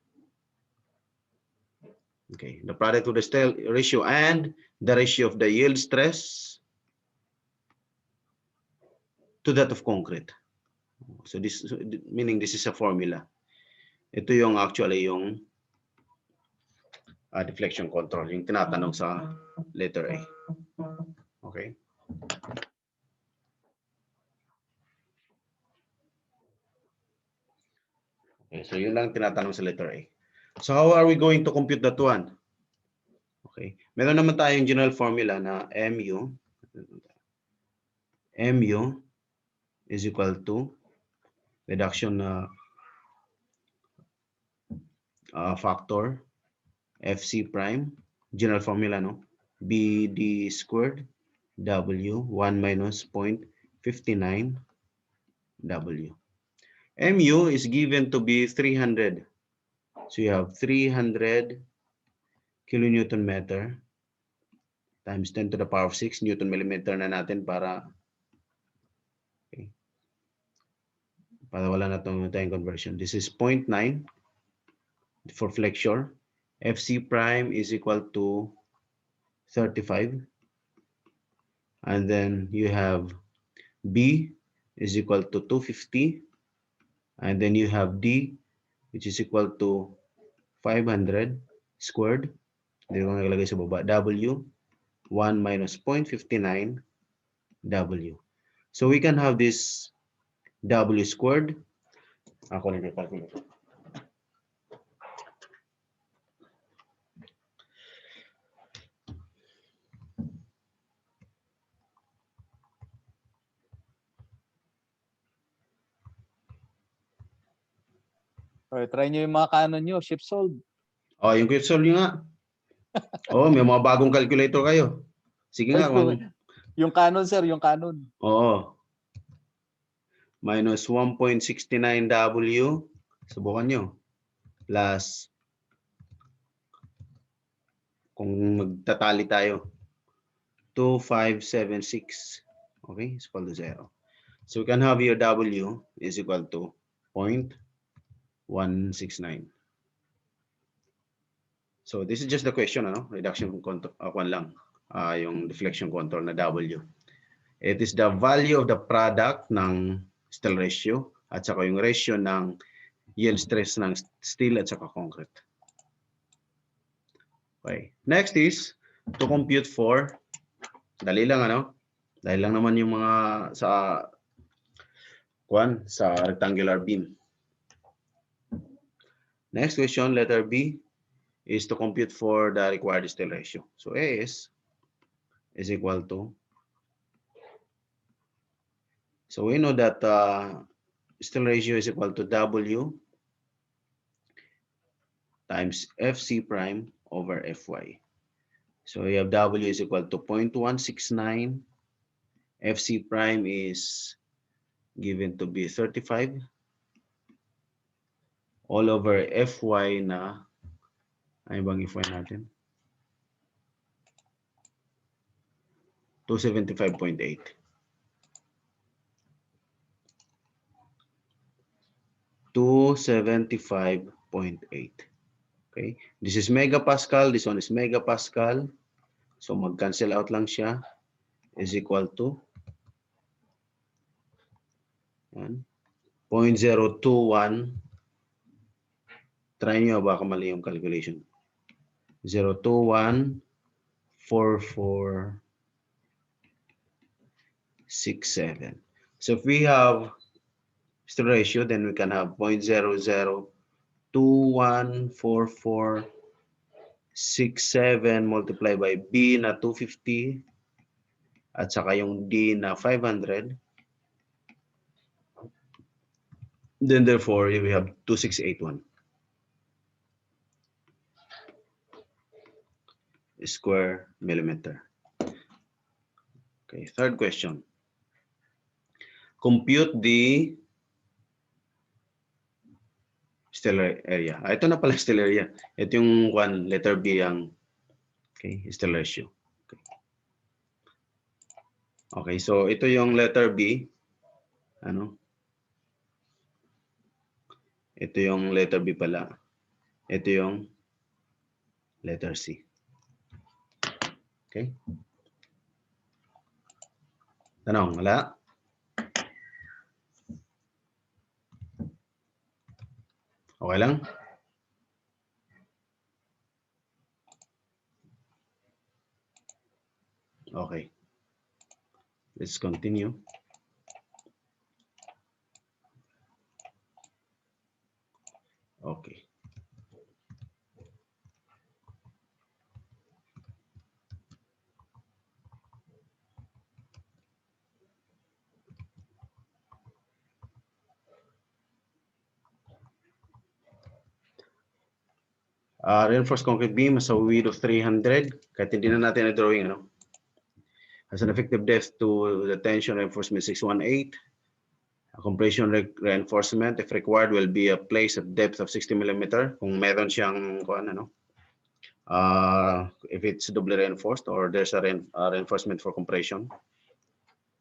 okay, the product of the steel ratio and the ratio of the yield stress to that of concrete. So this, meaning this is a formula. Ito yung actually yung deflection control, yung tinatanong sa letter A. Okay. Okay, so yun lang tinatanong sa letter A. So how are we going to compute that one? Okay. Meron naman tayong general formula na MU is equal to reduction factor FC prime, general formula, no? BD squared W 1 minus 0.59 W. MU is given to be 300. So you have 300 kilonewton meter times 10 to the power of 6 Newton millimeter na natin para wala na tayong conversion. This is 0.9 for flexure. FC prime is equal to 35. And then you have B is equal to 250. And then you have D, which is equal to 500 squared. Hindi ko nakalagay sa baba. W, 1 minus 0.59 W. So we can have this W squared. Ako na yung calculator. Okay, try nyo yung mga Canon nyo, ship sold. Oh, yung quick solve nyo nga. Oh, may mga bagong calculator kayo. Sige nga. Yung Canon, sir, yung Canon. Oo. Minus 1.69 W. Subukan nyo. Plus, kung magtatali tayo, 2576. Okay, is equal to 0. So we can have your W is equal to 0.169. So this is just the question, ano? Reduction contour, lang. Yung deflection contour na W. It is the value of the product ng steel ratio at saka yung ratio ng yield stress ng steel at saka concrete. Okay. Next is to compute for, dali lang ano? Dahil lang naman yung mga sa rectangular beam. Next question, letter B, is to compute for the required steel ratio. So AS is equal to, so we know that steel ratio is equal to W times FC prime over Fy. So we have W is equal to 0.169. FC prime is given to be 35. All over Fy na, ano bang Fy natin? 275.8. 275.8. Okay, this is megapascal, this one is megapascal. So mag-cancel out lang siya, is equal to 0.021. Try nyo, baka mali yung calculation. 0.214467. So if we have steel ratio, then we can have 0.00214467 multiplied by B na 250 at saka yung D na 500. Then therefore, we have 2681 square millimeter. Okay, third question. Compute the steel area. Ito na pala steel area. Ito yung letter B ang steel ratio. Okay, so ito yung letter B. Ano? Ito yung letter B pala. Ito yung letter C. Okay? Tanong, wala? Okay lang? Okay. Let's continue. Okay. Reinforced concrete beam has a width of 300. Kahit hindi na natin na-drawing, ano? Has an effective depth to the tension reinforcement 618. A compression reinforcement, if required, will be placed at depth of 60 millimeter. Kung meron siyang, ano, if it's doubly reinforced or there's a reinforcement for compression.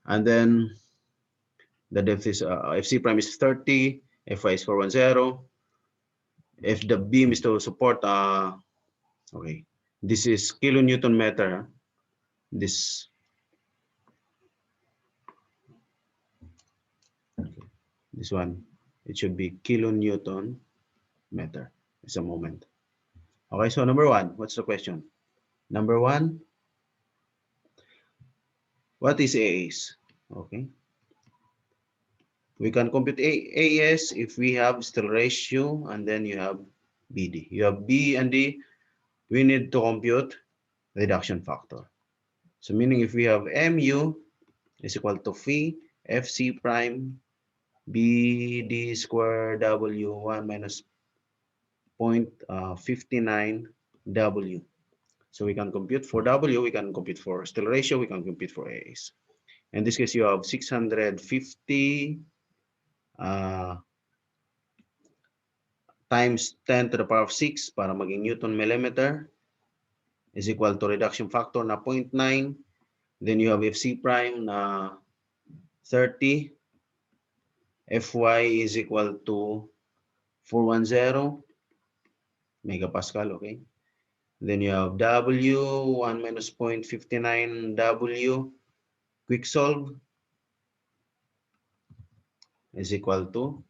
And then the depth is FC prime is 30, Fy is 410. If the beam is to support, okay, this is kilonewton meter. This one, it should be kilonewton meter. It's a moment. Okay, so number one, what's the question? Number one, what is AAs? Okay. We can compute AS if we have still ratio and then you have BD. You have B and D, we need to compute reduction factor. So meaning if we have MU is equal to phi FC prime BD square W1 minus 0.59 W. So we can compute for W, we can compute for still ratio, we can compute for AS. In this case, you have 650 times 10 to the power of 6 para maging Newton millimeter is equal to reduction factor na 0.9. Then you have FC prime na 30. Fy is equal to 410 megapascal, okay? Then you have W, 1 minus 0.59 W, quick solve is equal to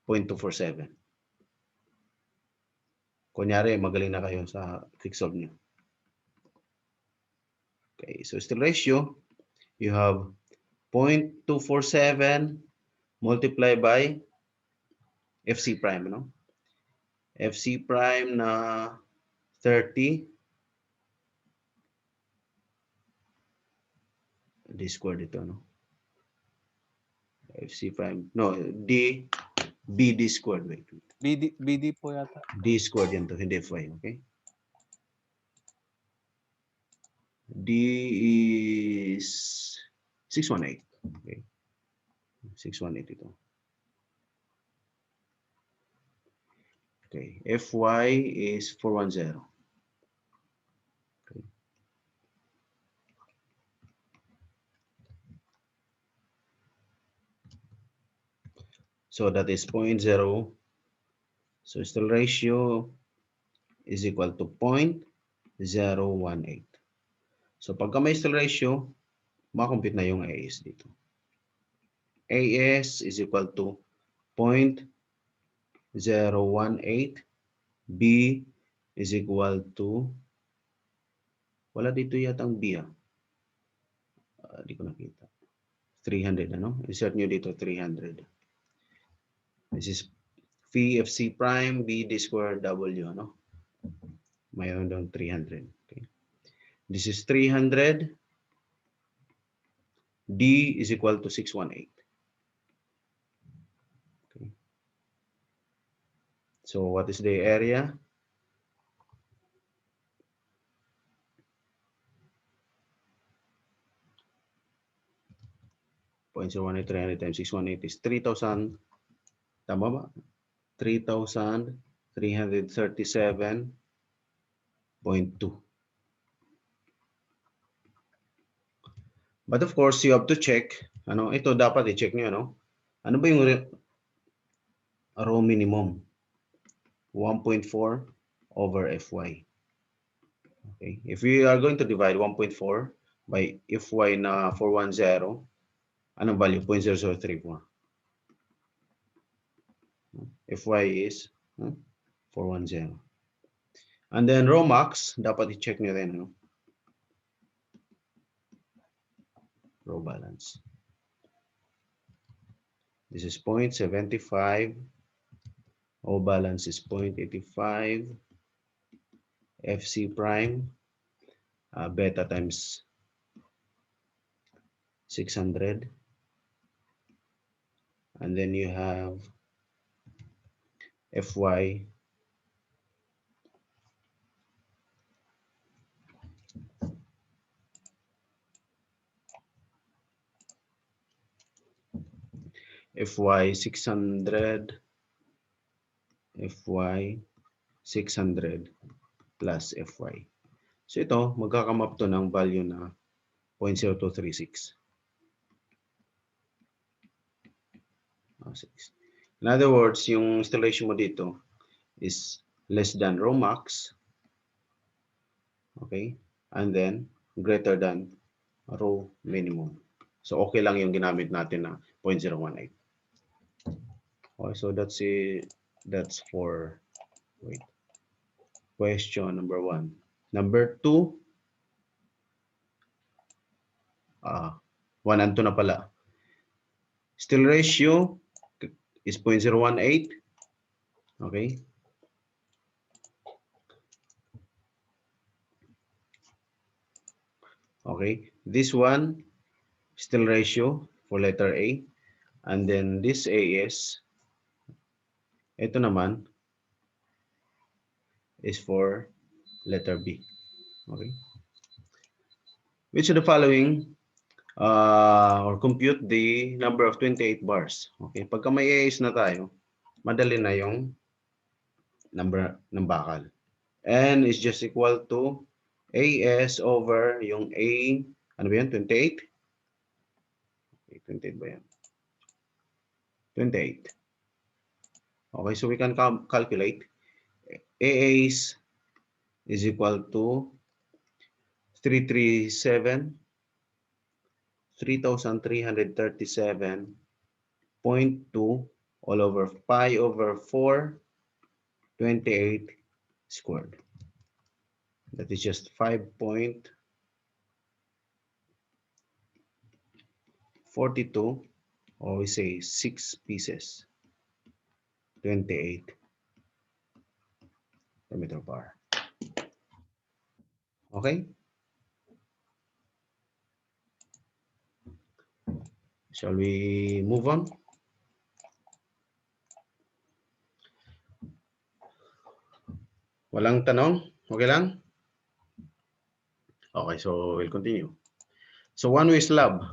0.247. Kunyari, magaling na kayo sa quick solve nyo. Okay, so still ratio, you have 0.247 multiplied by FC prime, no? FC prime na 30. D squared ito, no? FC prime, no, BD squared, wait. BD po yata. D squared yan to, hindi Fy, okay? D is 618, okay? 618 ito. Okay, Fy is 410. Okay. So that is 0.0. So still ratio is equal to 0.018. So pagka may still ratio, makompute na yung AS dito. AS is equal to 0.018. B is equal to, wala dito yata ang B, di ko nakita. 300, ano? Insert nyo dito 300. This is phi FC prime BD square W, ano? Mayroon doon 300. Okay. This is 300. D is equal to 618. Okay. So what is the area? .018 times 618 is 3,000. Tama ba? 3,337.2. But of course, you have to check. Ano, ito dapat i-check nyo, ano? Ano ba yung rho minimum? 1.4 over Fy. Okay. If we are going to divide 1.4 by Fy na 410, anong value? 0.0034. Fy is 410. And then rho max, dapat i-check nyo rin, ano? Rho balance. This is 0.75. O balance is 0.85. FC prime, beta times 600. And then you have Fy FY 600, FY 600 plus FY. So ito, magkakamap to ng value na 0.0236. In other words, yung installation mo dito is less than rho max, okay, and then greater than rho minimum. So okay lang yung ginamit natin na 0.018. Okay, so that's it. That's for question number 1. Number 2, 1 and 2 na pala. Still ratio is 0.018. Okay. Okay, this one, still ratio for letter A. And then this AS, ito naman, is for letter B. Okay. Which of the following or compute the number of 28 bars? Okay, pagka may AS na tayo, madali na yung number ng bakal. N is just equal to AS over yung A, ano ba yan, 28? Okay, 28 ba yan? 28. Okay, so we can calculate. AAs is equal to 3,337.2 all over pi over 4, 28 squared. That is just 5.42, or we say 6 pieces, 28 per meter bar. Okay? Shall we move on? Walang tanong? Okay lang? Okay, so we'll continue. So one-way slab.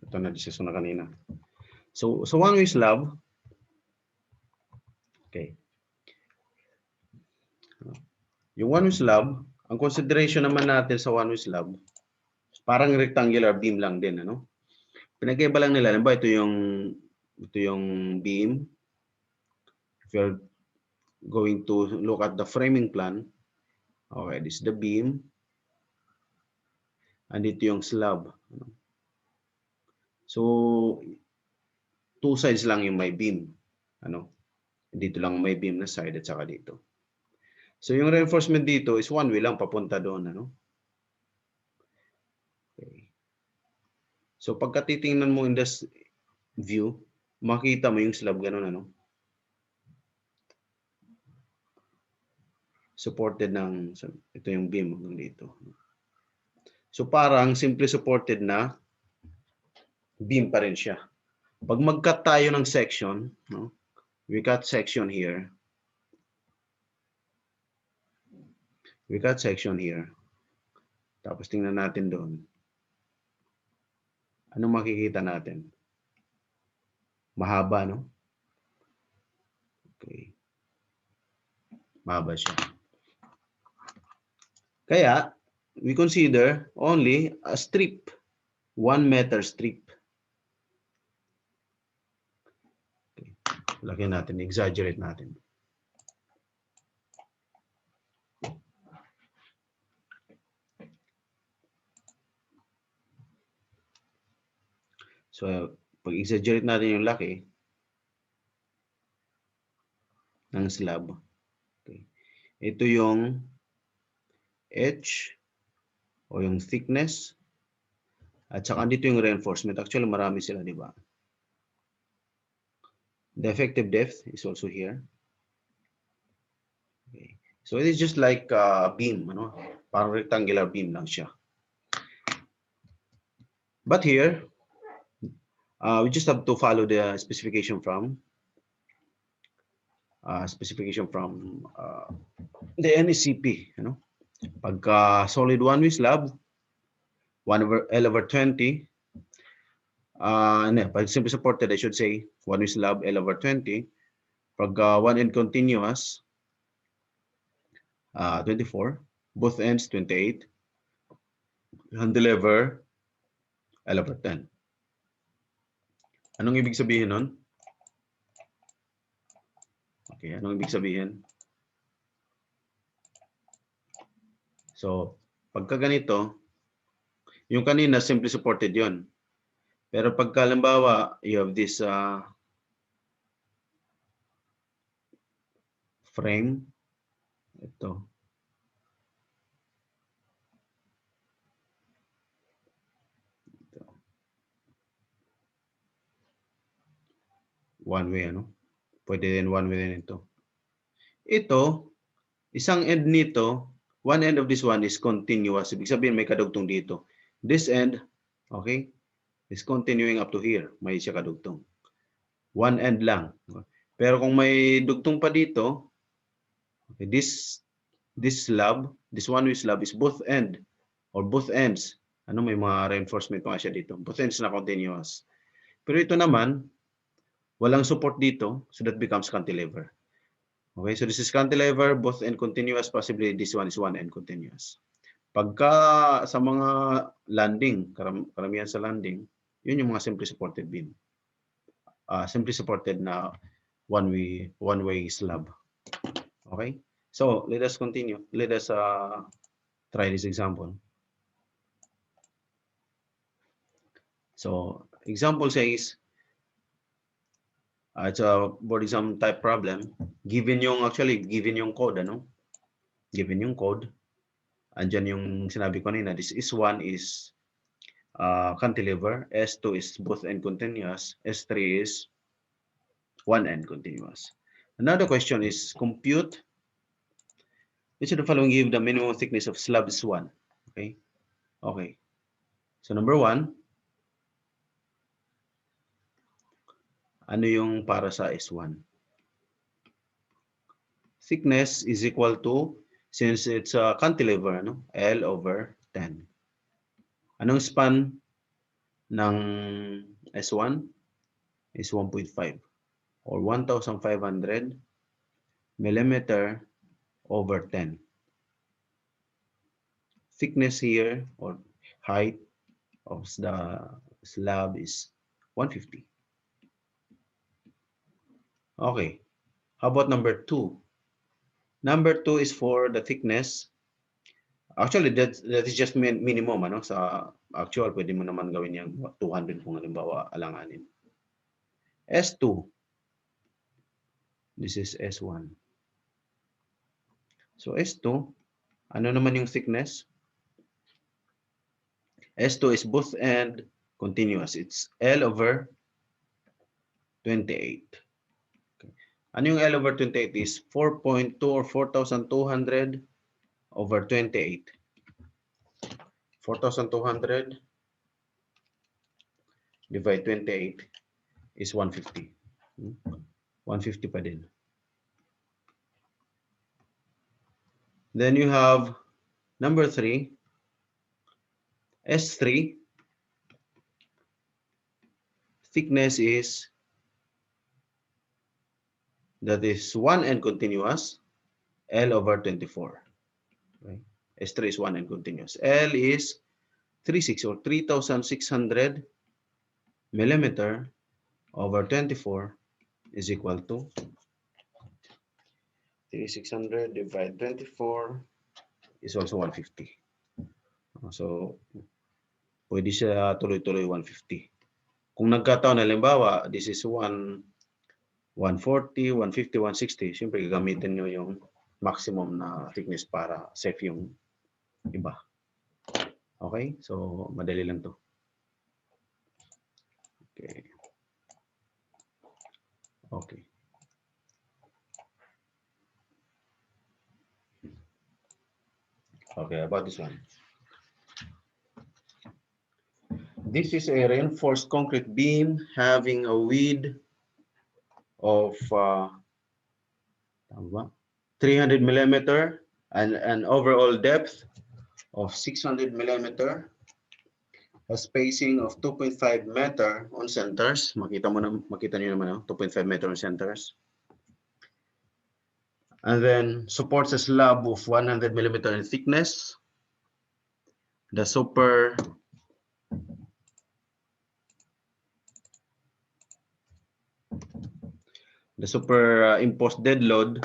Ito na discuss na kanina. So one-way slab. Okay. Yung one-way slab, ang consideration naman natin sa one-way slab, parang rectangular beam lang din, ano? Pinagkaiba lang nila, ba ito yung beam. If you're going to look at the framing plan, okay, this is the beam. And ito yung slab. So, two sides lang yung may beam. Ano? Dito lang may beam na side at saka dito. So, yung reinforcement dito is one way lang papunta doon. Ano? Okay. So, pagka titingnan mo in this view, makita mo yung slab ganun, ano? Supported ng, ito yung beam hanggang dito. So, parang simple supported na beam pa rin siya. Pag mag-cut tayo ng section, no? We cut section here. We cut section here. Tapos tingnan natin doon. Ano makikita natin? Mahaba, no? Okay. Mahaba siya. Kaya, we consider only a strip. 1 meter strip. Okay. Lagyan natin, exaggerate natin. So, pag exaggerate natin yung laki ng slab. Okay. Ito yung edge o yung thickness at saka dito yung reinforcement. Actually, marami sila, di ba? The effective depth is also here. Okay. So it is just like a beam, ano? Parang rectangular beam lang siya. But here, we just have to follow the specification from the NSCP, you know. Pagka solid one-way slab, 1 over L over 20. Pag simply supported, I should say 1-way slab L over 20. Pag one end continuous, 24. Both ends 28. Cantilever L over 10. Anong ibig sabihin nun? Okay, anong ibig sabihin? So, pagka ganito, yung kanina simply supported yon. Pero pagka halimbawa, you have this frame, ito. One way, ano? Pwede din one way din ito. Ito, isang end nito, one end of this one is continuous. Ibig sabihin may kadugtong dito. This end, okay, is continuing up to here. May siya kadugtong. One end lang. Pero kung may dugtong pa dito, okay, this slab, this one-way slab is both end or both ends. Ano, may mga reinforcement pa siya dito. Both ends na continuous. Pero ito naman, walang support dito, so that becomes cantilever. Okay, so this is cantilever, both end continuous, possibly this one is one end continuous. Pagka sa mga landing, karamihan sa landing, yun yung mga simply supported beam. Simply supported na one-way slab. Okay, so let us continue. Let us try this example. So example says, it's a board exam type problem. Given yung code, ano? Given yung code, andyan yung sinabi ko kanina, this S1 is cantilever, S2 is both end continuous, S3 is one end continuous. Another question is compute which of the following give the minimum thickness of slab S1. Okay. Okay. So number 1, ano yung para sa S1? Thickness is equal to, since it's a cantilever, no? L over 10. Anong span ng S1 is 1.5 or 1,500 millimeter over 10. Thickness here or height of the slab is 150. Okay. How about number 2? Number 2 is for the thickness. Actually, that is just minimum. Ano? Sa actual, pwede mo naman gawin yung 200 kung halimbawa alanganin. S2. This is S1. So S2, ano naman yung thickness? S2 is both end continuous. It's L over 28. Okay. Ano yung L over 28 is 4.2 or 4,200 over 28. 4,200 divide 28 is 150. 150 pa din. Then you have number 3, S3. Thickness is, that is one end continuous, L over 24. Okay. S3 is one end continuous. L is 36 or 3,600 millimeter over 24 is equal to 3,600 divided 24 is also 150. So, pwede siya tuloy-tuloy 150. Kung nagkataon, halimbawa, this is 140, 150, 160, siyempre gagamitin nyo yung maximum na thickness para safe yung iba. Okay? So, madali lang to. Okay. Okay. Okay, about this one. This is a reinforced concrete beam having a width of 300 millimeter and an overall depth of 600 millimeter, a spacing of 2.5 meter on centers. Makita niyo naman, 2.5 meter on centers. And then supports a slab of 100 millimeter in thickness. The superimposed dead load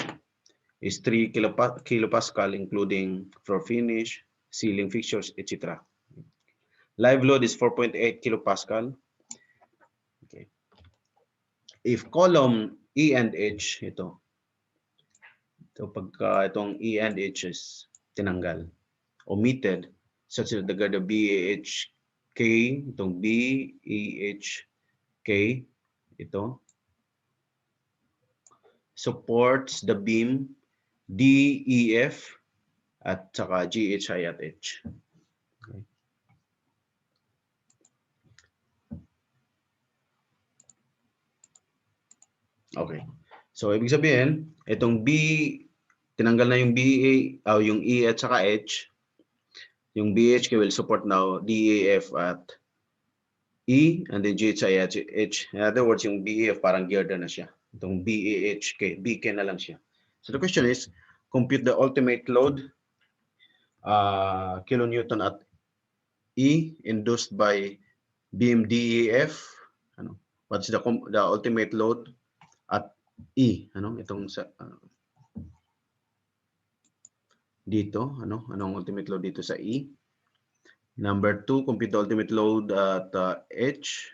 is 3 kilopascal, including floor finish, ceiling fixtures, etc. Live load is 4.8 kilopascal. Okay. If column E and H, ito pagka itong E and H is tinanggal, omitted, such as the BAHK, itong BEHK, ito, supports the beam DEF at saka GHI at H. Okay. Okay. So, ibig sabihin, itong B, tinanggal na yung BA, yung E at saka H. Yung BHK will support now DEF at E and then GHI at H. In other words, yung BEF parang girder na siya. Itong BAHK, BK na lang siya. So, the question is, compute the ultimate load, kilonewton at E induced by beam DEF. What's the ultimate load at E? Itong sa dito, anong ultimate load dito sa E? Number 2, compute the ultimate load at H.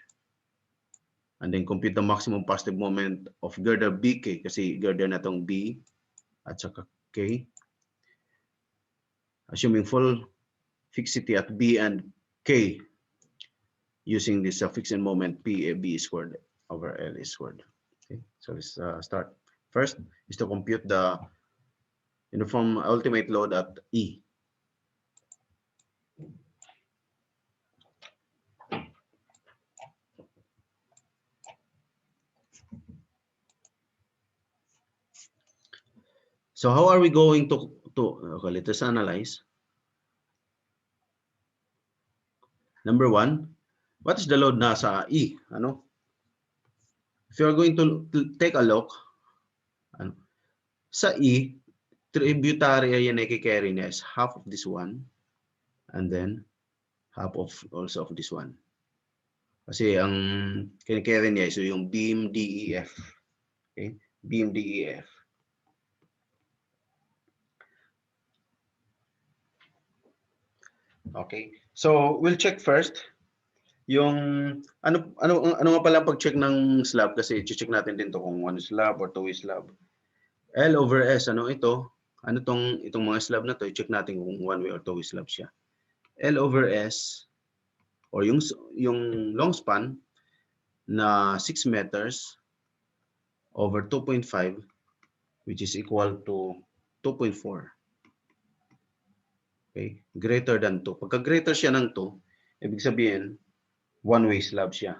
And then compute the maximum positive moment of girder BK kasi girder na tong B at saka K. Assuming full fixity at B and K using this fixed moment PAB squared over L squared. Okay, so let's start. First is to compute the uniform ultimate load at E. So how are we going to okay, let us analyze. Number 1, what is the load na sa E? If you are going to take a look, sa E, tributary area na i-carry niya is half of this one and then half of also of this one. Kasi ang kini-carry niya is yung beam DEF. Okay? Beam DEF. Okay. So, we'll check first yung ano nga pala pag-check ng slab kasi i-check natin din to kung one slab or two slab. L over S, ito? Itong mga slab na to, i-check natin kung one way or two way slab siya. L over S or yung long span na 6 meters over 2.5 which is equal to 2.4. Okay, greater than 2. Pagka greater siya ng 2, ibig sabihin one-way slab siya.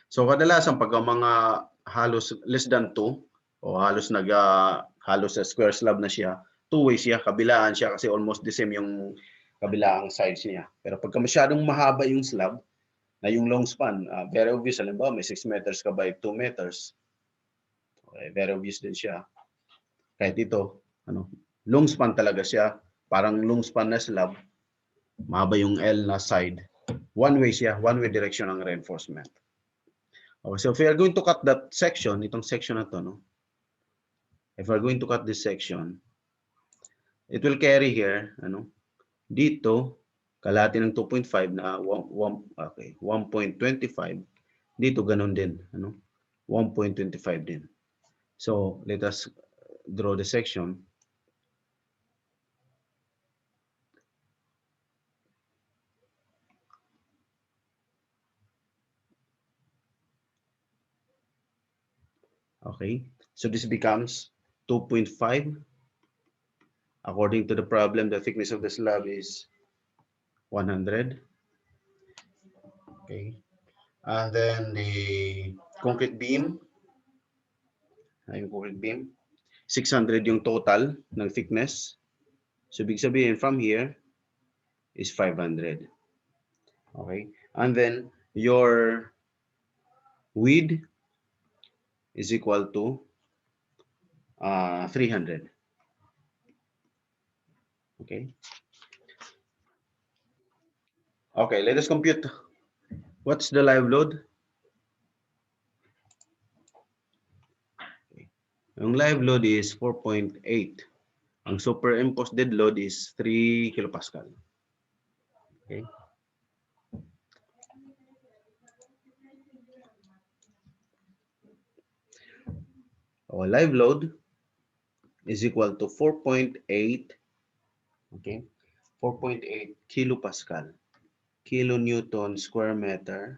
So kadalasan pag mga halos less than 2 o halos sa square slab na siya, two-way siya, kabilaan siya kasi almost the same yung kabilaang sides niya. Pero pagka masyadong mahaba yung slab na yung long span, very obvious, halimbawa may 6 meters ka by 2 meters. Okay, very obvious din siya. Kahit ito, long span talaga siya. Parang long span na slab, mahaba yung L na side. One way siya, one way direction ang reinforcement. Okay, so if we are going to cut that section, itong section na to, if we are going to cut this section, it will carry here, dito, kalahati ng 2.5 na 1.25. Dito, ganun din, 1.25 din. So, let us draw the section. Okay, so this becomes 2.5 According to the problem, the thickness of the slab is 100. Okay. And then the concrete beam, yung concrete beam, 600 yung total ng thickness. So, big sabihin from here is 500. Okay. And then your width is equal to 300. Okay. Okay, let us compute. What's the live load? Yung live load is 4.8. Ang superimposed dead load is 3 kilopascal. Okay. Our live load is equal to 4.8. Okay. 4.8 kilopascal. Kilonewton square meter.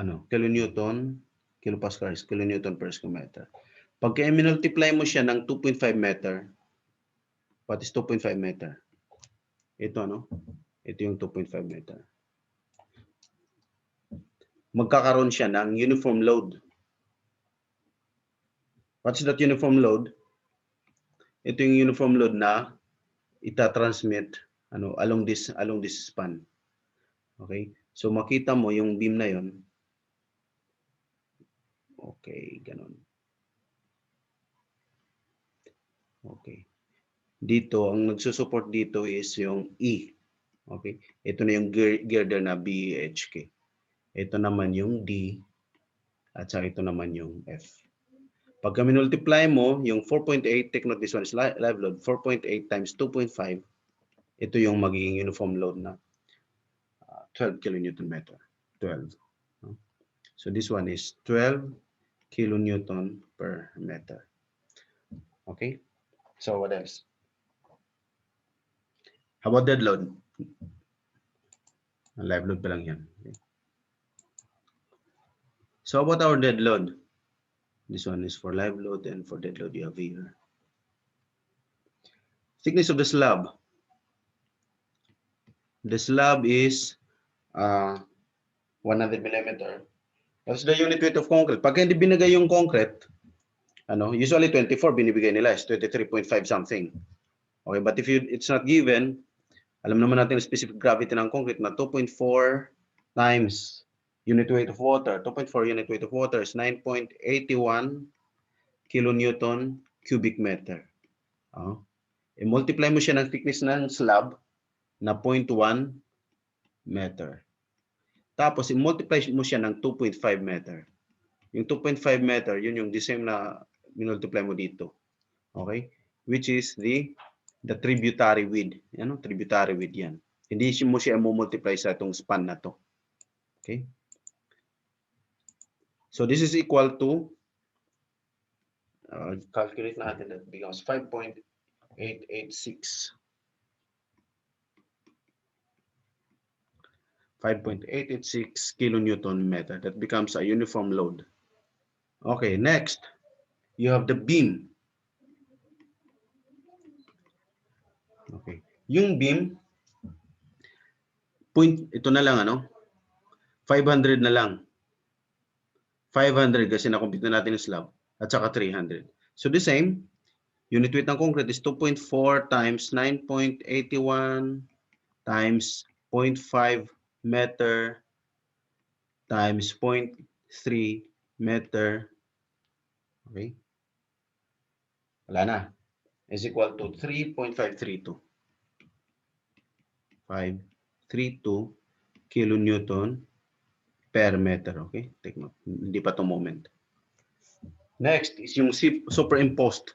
Kilonewton, kilopascal is kilonewton per square meter. Pagka i-multiply mo siya ng 2.5 meter, what is 2.5 meter? Ito, Ito yung 2.5 meter. Magkakaroon siya ng uniform load. What's that uniform load? Ito yung uniform load na ita-transmit along this span. Okay? So makita mo yung beam na yon. Okay, ganun. Okay. Dito, ang nagsusupport dito is yung E. Okay? Ito na yung girder na BHK. Ito naman yung D. At saka ito naman yung F. Pagka minultiply mo, yung 4.8, take note this one is live load, 4.8 times 2.5, ito yung magiging uniform load na 12 kilonewton meter. 12. So this one is 12 kilonewton per meter. Okay? So what else? How about dead load? Live load pa lang yan. Okay. So about our dead load? This one is for live load, and for dead load you have here. Thickness of the slab. The slab is 100 millimeter. What's the unit weight of concrete? Pag hindi binigay yung concrete, usually 24 binibigay nila is 23.5 something. Okay, but if it's not given, alam naman natin yung specific gravity ng concrete na 2.4 times unit weight of water. 2.4 unit weight of water is 9.81 kilonewton cubic meter. I-multiply mo siya ng thickness ng slab na 0.1 meter. Tapos i-multiply mo siya ng 2.5 meter. Yung 2.5 meter, yun yung the same na minultiply mo dito. Okay? Which is the tributary width. Tributary width yan. Hindi mo siya i-multiply sa itong span na to. Okay? So this is equal to, calculate natin, that becomes 5.886. 5.886 kilonewton meter. That becomes a uniform load. Okay, next, you have the beam. Okay. Yung beam, ito na lang, 500 na lang. 500 kasi na-compute na natin yung slab. At saka 300. So the same, unit weight ng concrete is 2.4 times 9.81 times 0.5 meter times 0.3 meter. Okay? Wala na. Is equal to 3.532. 532 kilonewton per meter. Okay? Take note. Hindi pa to moment. Next is yung superimposed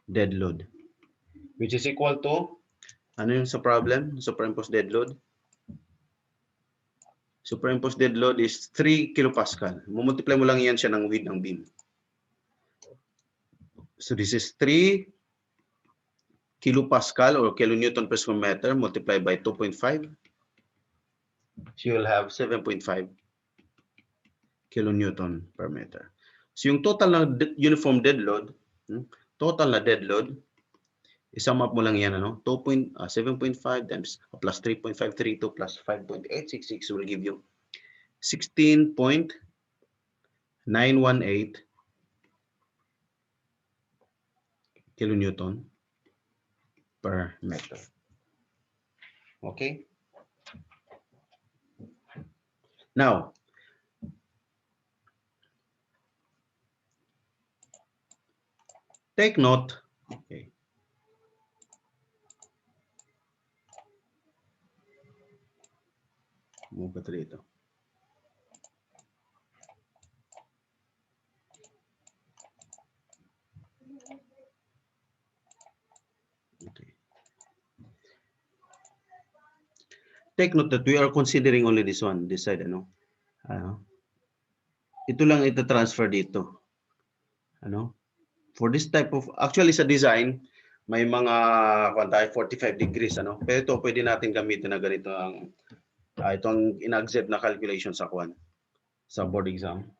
dead load, which is equal to, ano yung sa problem? Superimposed dead load. Superimposed dead load is 3 kilopascal. Mumultiply mo lang yan siya ng width ng beam. So this is 3 kilopascal or kilonewton per square meter multiplied by 2.5. So you'll have 7.5 kilonewton per meter. So yung total na uniform dead load, total na dead load, isum up mo lang yan, 7.5 times plus 3.532 plus 5.866 will give you 16.918 kilonewton per meter. Okay? Now, take note. Okay. Move it dito. Okay. Take note that we are considering only this one, this side, ito lang ito transfer dito. For this type of, actually sa design, may mga 45 degrees, Pero ito pwede natin gamitin na ganito ang itong in-accept na calculation sa board exam.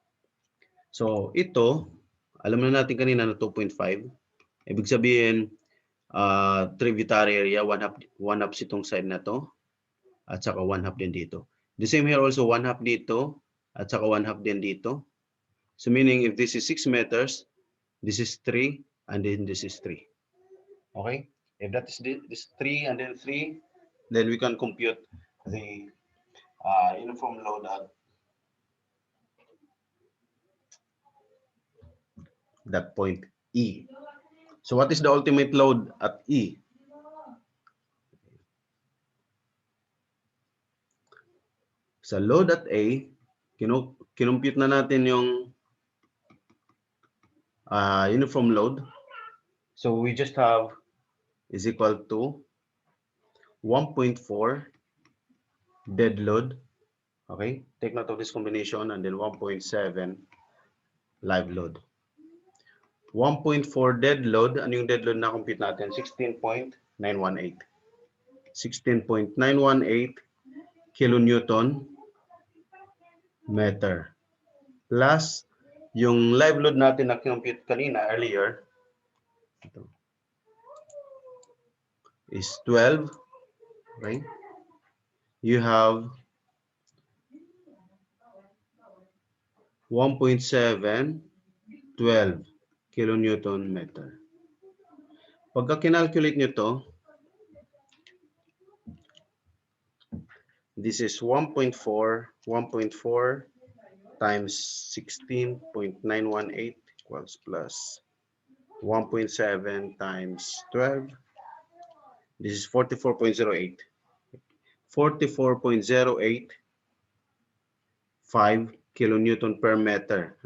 So ito, alam na natin kanina na 2.5. Ibig sabihin, tributary area, one half itong side na to, at saka 1/2 din dito. The same here also, 1/2 dito, at saka 1/2 din dito. So meaning if this is 6 meters, this is 3, and then this is 3. Okay? If that is this 3 and then 3, then we can compute the uniform load at that point E. So what is the ultimate load at E? Sa load at A, kinumpute na natin yung uniform load. So we just have is equal to 1.4 dead load. Okay, take note of this combination, and then 1.7 live load. 1.4 dead load, ano yung dead load na compute natin? 16.918. 16.918 kilonewton meter. Plus, yung live load natin na compute kanina earlier, ito, is 12, right? You have 1.7, 12 kilonewton meter. Pagka kinalculate nyo to, this is 1.4 times 16.918 equals plus 1.7 times 12. This is 44.08. 44.085 kilonewton per meter.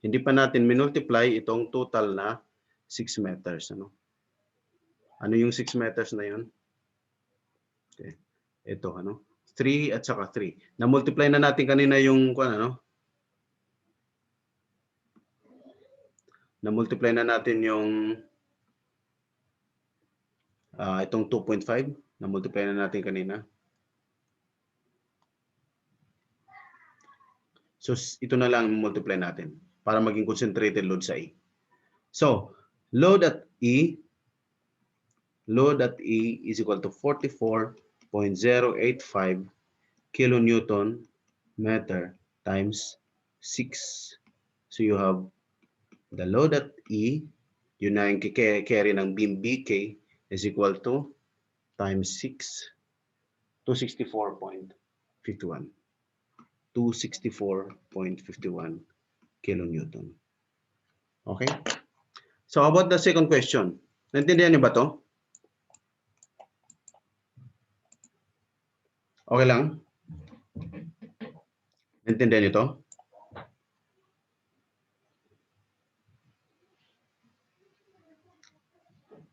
Hindi pa natin minultiply itong total na 6 meters. Ano yung 6 meters na yun? Okay. Ito, 3 at saka 3. Na-multiply na natin kanina yung, na-multiply na natin yung itong 2.5. Na-multiply na natin kanina. So, ito na lang multiply natin para maging concentrated load sa E. So, load at E is equal to 44.085 kilonewton meter times 6. So, you have the load at E, yun na yung carry ng beam BK, is equal to times 6, 264.51. 264.51 kilonewton. Okay? So, how about the second question? Naintindihan niyo ba to? Okay lang? Naintindihan niyo to?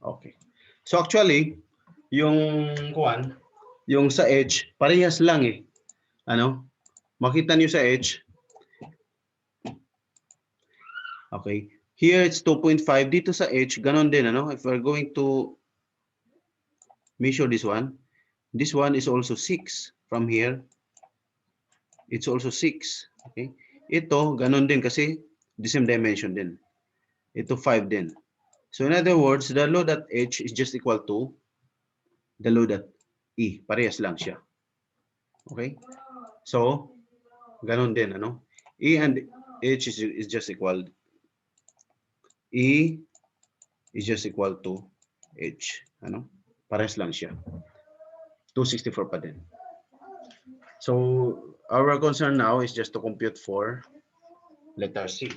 Okay. So, actually, yung sa edge, parehas lang eh. Makita niyo sa edge. Okay. Here it's 2.5. Dito sa edge, ganon din. If we're going to measure this one is also 6 from here. It's also 6. Okay. Ito, ganon din kasi the same dimension din. Ito 5 din. So in other words, the load at H is just equal to the load at E. Parehas lang siya. Okay? So, ganun din, ano? E and H is just equal. E is just equal to H. Ano? Parehas lang siya. 264 pa din. So, our concern now is just to compute for letter C.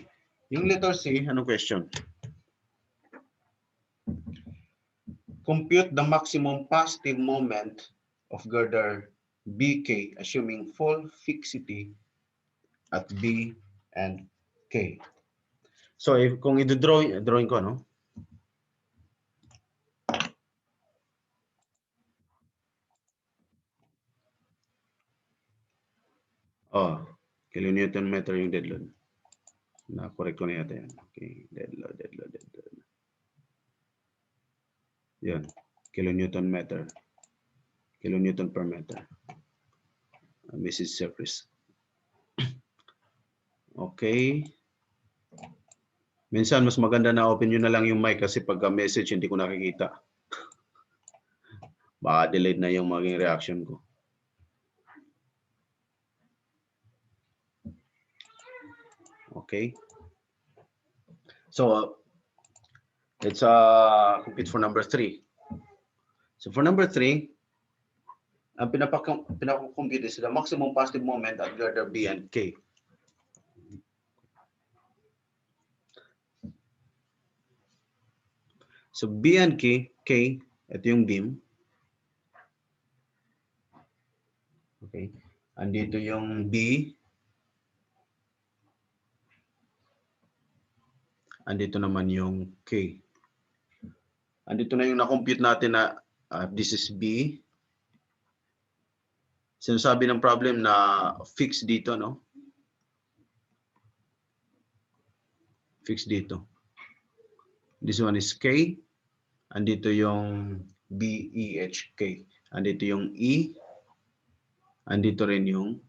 Yung letter C, anong question? Compute the maximum positive moment of girder BK assuming full fixity at B and K. So, kung drawing ko, no? Oh, kilonewton meter yung dead load. Na-correct ko na yata yan. Okay, dead load. Yan, kilonewton meter. Kilonewton per meter. Message surface. Okay. Minsan, mas maganda na open nyo na lang yung mic kasi pagka message hindi ko nakikita. Baka delayed na yung maging reaction ko. Okay. So, let's compute for number 3. So for number 3, ang pinapakompute is the maximum positive moment at girder B and K. So B and K, ito yung beam. Okay. Andito yung B. Andito naman yung K. Andito na yung na-compute natin na this is B. Sinasabi ng problem na fix dito, no? Fix dito. This one is K. Andito yung B, E, H, K. Andito yung E. Andito rin yung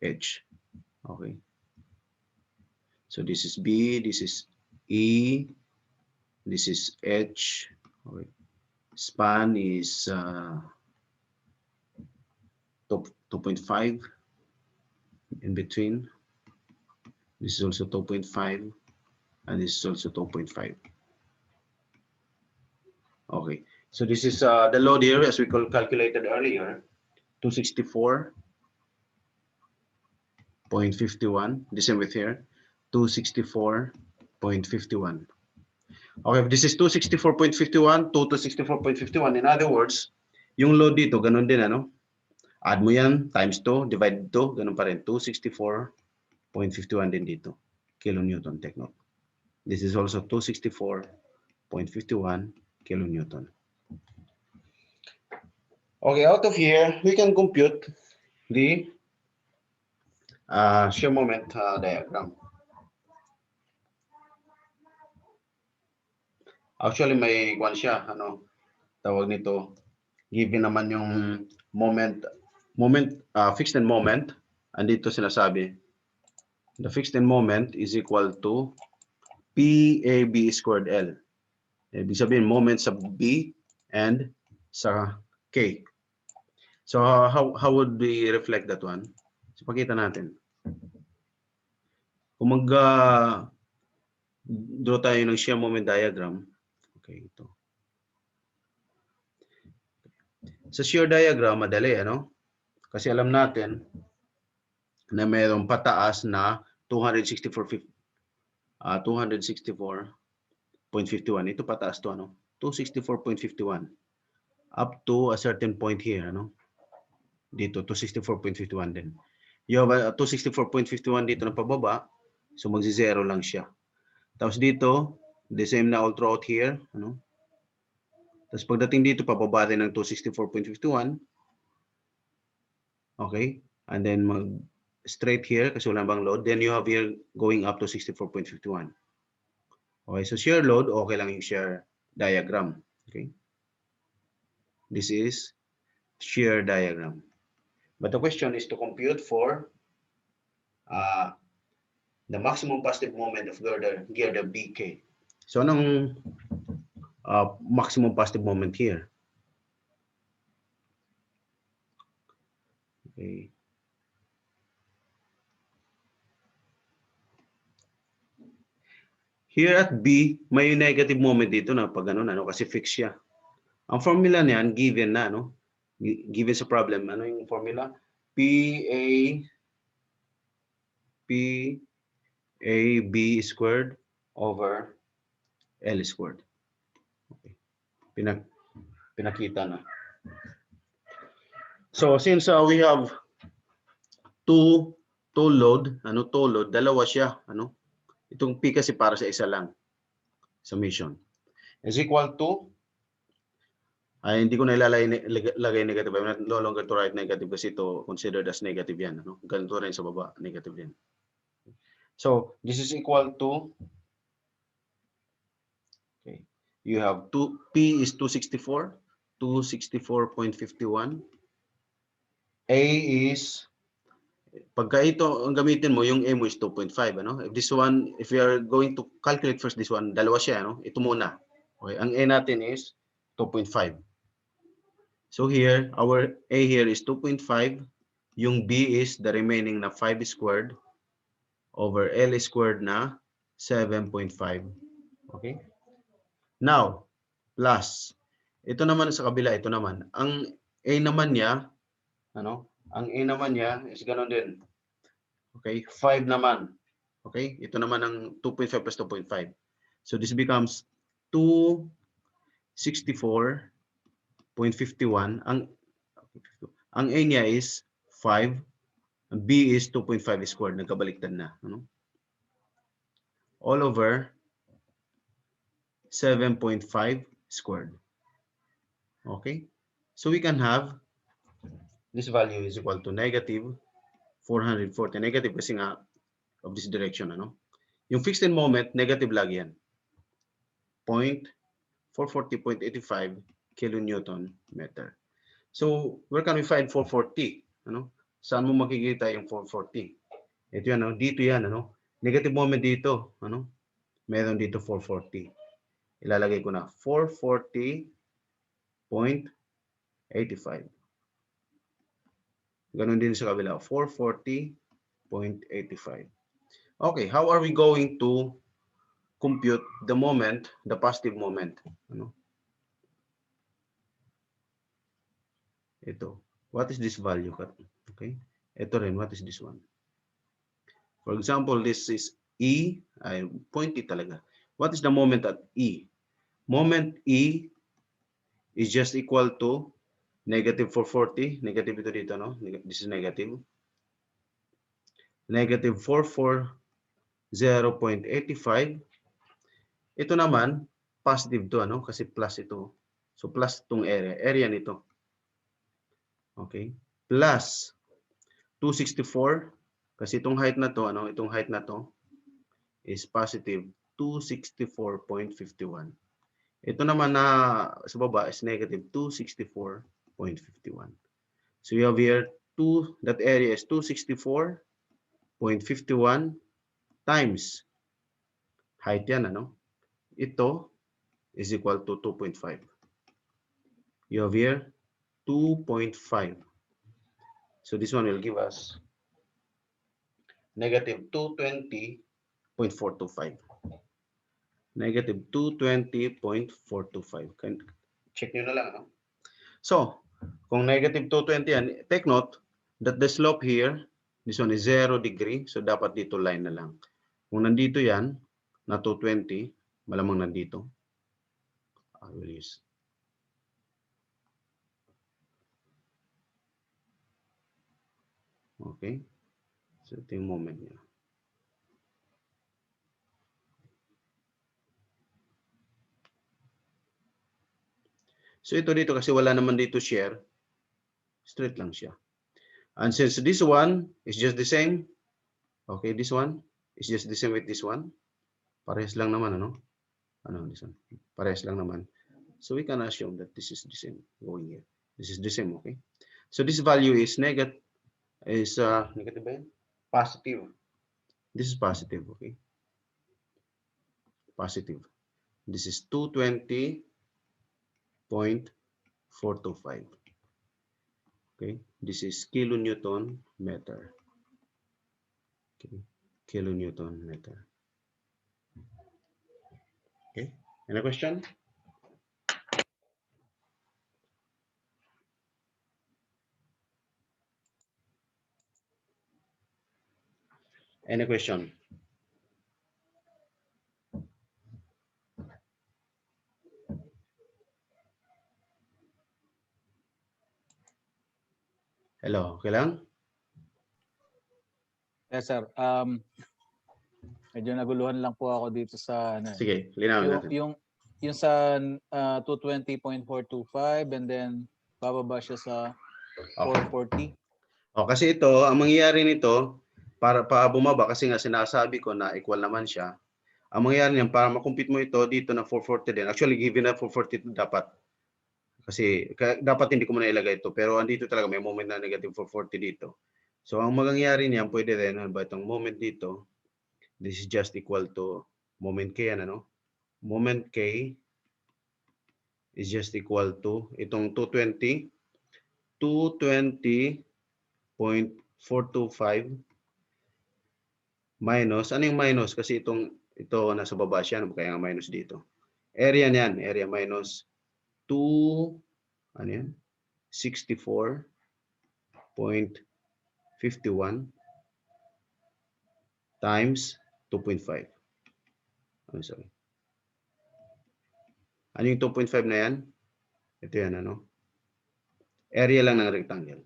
H. Okay. So this is B, this is E, this is H. Okay. Span is 2.5 in between. This is also 2.5 and this is also 2.5. Okay, so this is the load here as we calculated earlier, 264.51. The same with here, 264.51. Okay, this is 264.51 to 264.51. In other words, yung load dito, ganun din, ano? Add mo yan, times 2, divide 2, ganun pa rin, 264.51 din dito, kilonewton, take note. This is also 264.51 kilonewton. Okay, out of here, we can compute the shear moment diagram. Actually, may kwan siya, ano, tawag nito, given naman yung fixed end moment, andito sinasabi, the fixed end moment is equal to PAB squared L. Ibig sabihin, moment sa B and sa K. So, how would we reflect that one? So, pakita natin. Kung draw tayo ng shear moment diagram, okay, ito. Sa shear diagram, madali, ano? Kasi alam natin na mayroong pataas na 264.51. Ito pataas to, ano? 264.51. Up to a certain point here, ano? Dito, 264.51 din. You have 264.51 dito na pababa, so magsi-zero lang siya. Tapos dito, the same na all throughout here, ano? Tapos pagdating dito, pababa rin ng 264.51. Okay? And then straight here, kasi wala bang load. Then you have here going up to 64.51. Okay, so shear load, okay lang yung shear diagram. Okay? This is shear diagram. But the question is to compute for the maximum positive moment of girder BK. So anong maximum positive moment here? Okay. Here at B, may negative moment dito na pag ano, kasi fix siya. Ang formula niyan, given na, no? Given sa problem, ano yung formula? PAB squared over L squared. Okay. Pinakita na. So since we have two load, dalawa siya, ano? Itong P kasi para sa isa lang. Summation is equal to, hindi ko na lagay negative. I'm no longer to write negative kasi ito considered as negative yan. Ano? Ganito rin sa baba, negative din. So this is equal to, okay, you have P is 264, 264.51. A is, pagka ito ang gamitin mo, yung A mo is 2.5, ano? If this one, if we are going to calculate first this one, dalawa siya, ano? Ito muna. Okay, ang A natin is 2.5. So here, our A here is 2.5. Yung B is the remaining na 5 squared over L squared na 7.5. Okay? Now, plus. Ito naman sa kabila, ito naman. Ang A naman niya, ano? Ang A naman niya is ganoon din. Okay? 5 naman. Okay? Ito naman ang 2.5 plus 2.5. So this becomes 264.51. Ang A niya is 5. Ang B is 2.5 squared. Nagkabaliktad na. Ano? All over 7.5 squared. Okay? So we can have this value is equal to negative 440. Negative kasi nga of this direction. Ano? Yung fixed in moment, negative lagi yan. 440.85 kilonewton meter. So, where can we find 440? Ano? Saan mo makikita yung 440? Ito yan, ano? Dito yan, ano? Negative moment dito, ano? Meron dito 440. Ilalagay ko na 440.85. Ganon din sa kabila, 440.85. Okay, how are we going to compute the moment, the positive moment? Ano? Ito. What is this value? Okay. Ito rin, what is this one? For example, this is E. I point it talaga. What is the moment at E? Moment E is just equal to negative 440. Negative ito dito, no? This is negative. Negative 440.85. Ito naman, positive to, ano? Kasi plus ito. So, plus itong area. Area nito. Okay? Plus 264. Kasi itong height na to, ano? Itong height na to is positive 264.51. Ito naman na sa baba is negative 264.51. So you have here that area is 264.51 times height yan, ano? Ito is equal to 2.5. You have here 2.5. So this one will give us negative 220.425. Negative 220.425. Check nyo na lang, no? So, kung negative 220 yan, take note that the slope here, this one is 0 degree. So, dapat dito line na lang. Kung nandito yan, na 220, malamang nandito. I will use. Okay. So, ito yung moment niya. So, ito dito kasi wala naman dito share. Straight lang siya. And since this one is just the same, okay, this one is just the same with this one. Parehas lang naman, ano? This one. Parehas lang naman. So, we can assume that this is the same going here. This is the same, okay? So, this value is negative ba yan? Positive. This is positive, okay? Positive. This is 220.425. Okay, this is kilonewton meter. Okay, kilonewton meter. Okay, any question? Any question? Hello, okay lang? Yes, sir. Medyo naguluhan lang po ako dito sa ano. Sige, linawin natin. Yung sa 220.425 and then bababa siya sa Okay. 440. Kasi ito, ang mangyayari nito, para bumaba, kasi nga sinasabi ko na equal naman siya, ang mangyayari niyan, para makumpit mo ito dito na 440 din. Actually, given na 440 dapat. Kasi dapat hindi ko muna ilagay ito. Pero andito talaga, may moment na negative 440 dito. So, ang mangyayari niyan, pwede rin, ano ba itong moment dito, this is just equal to moment K, ano? Moment K is just equal to itong 220.425 minus, ano yung minus? Kasi ito nasa baba siya, ano kaya nga minus dito? Area niyan, area minus 64.51 times 2.5. I'm sorry. Ano yung 2.5 na yan? Ito yan, ano? Area lang ng rectangle.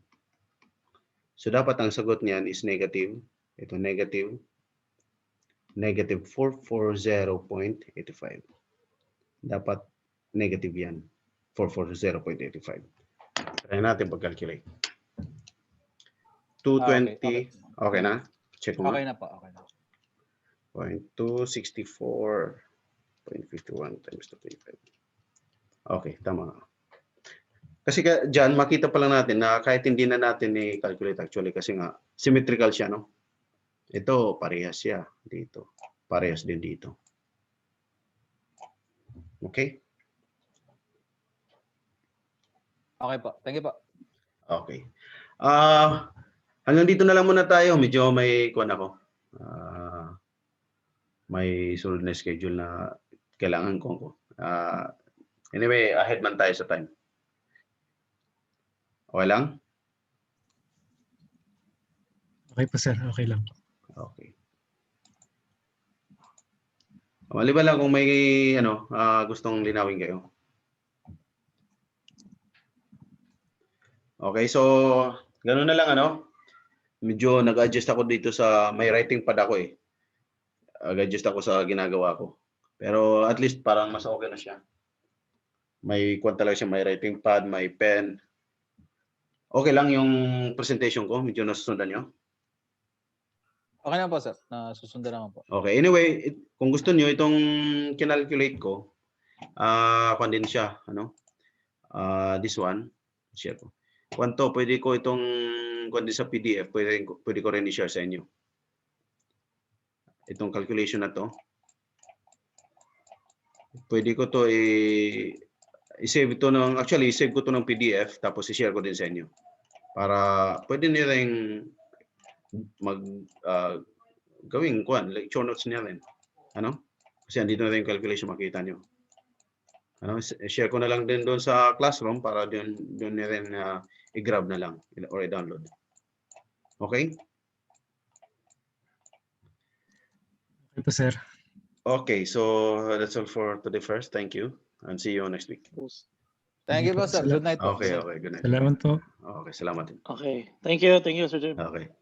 So, dapat ang sagot niyan is negative. Ito, negative 440.85. Dapat negative yan. 440.85. Try natin pag-calculate. 220. Okay na? Check mo. Okay na po. Okay na. 264.51 times 2.5. Okay, tama. Kasi dyan, makita pa lang natin na kahit hindi na natin i-calculate actually kasi nga symmetrical siya, no? Ito, parehas siya dito. Parehas din dito. Okay? Okay po. Thank you po. Okay. Hanggang dito na lang muna tayo. Medyo may kuwan ako. May sunod na schedule na kailangan ko. Anyway, ahead man tayo sa time. Okay lang? Okay po sir, okay lang. Okay. Maliban lang kung may gustong linawin kayo. Okay, so ganoon na lang Medyo nag-adjust ako dito sa may writing pad ako eh. Nag-adjust ako sa ginagawa ko. Pero at least parang mas okay na siya. May kwan talaga siya, may writing pad, may pen. Okay lang yung presentation ko, medyo nasusundan nyo. Okay na po, sir. Nasusundan naman po. Okay, anyway, kung gusto nyo, itong kinalculate ko, kwan din siya, this one, share ko. Kwan to, pwede ko itong kwan din sa PDF, pwede ko rin i-share sa inyo. Itong calculation na to. Pwede ko to i-save ito actually, i-save ko to ng PDF, tapos i-share ko din sa inyo. Para pwede nyo rin gawing lecture notes niya rin. Kasi andito na yung calculation, makita nyo. Share ko na lang din doon sa classroom para doon nyo rin i-grab na lang or i-download. Okay? Okay po sir. Okay, so that's all for today first. Thank you and see you next week. Thank you po, sir. Good night po. Okay, good night. Salamat po. Okay, salamat din. Okay. Thank you, Sir Jim. Okay.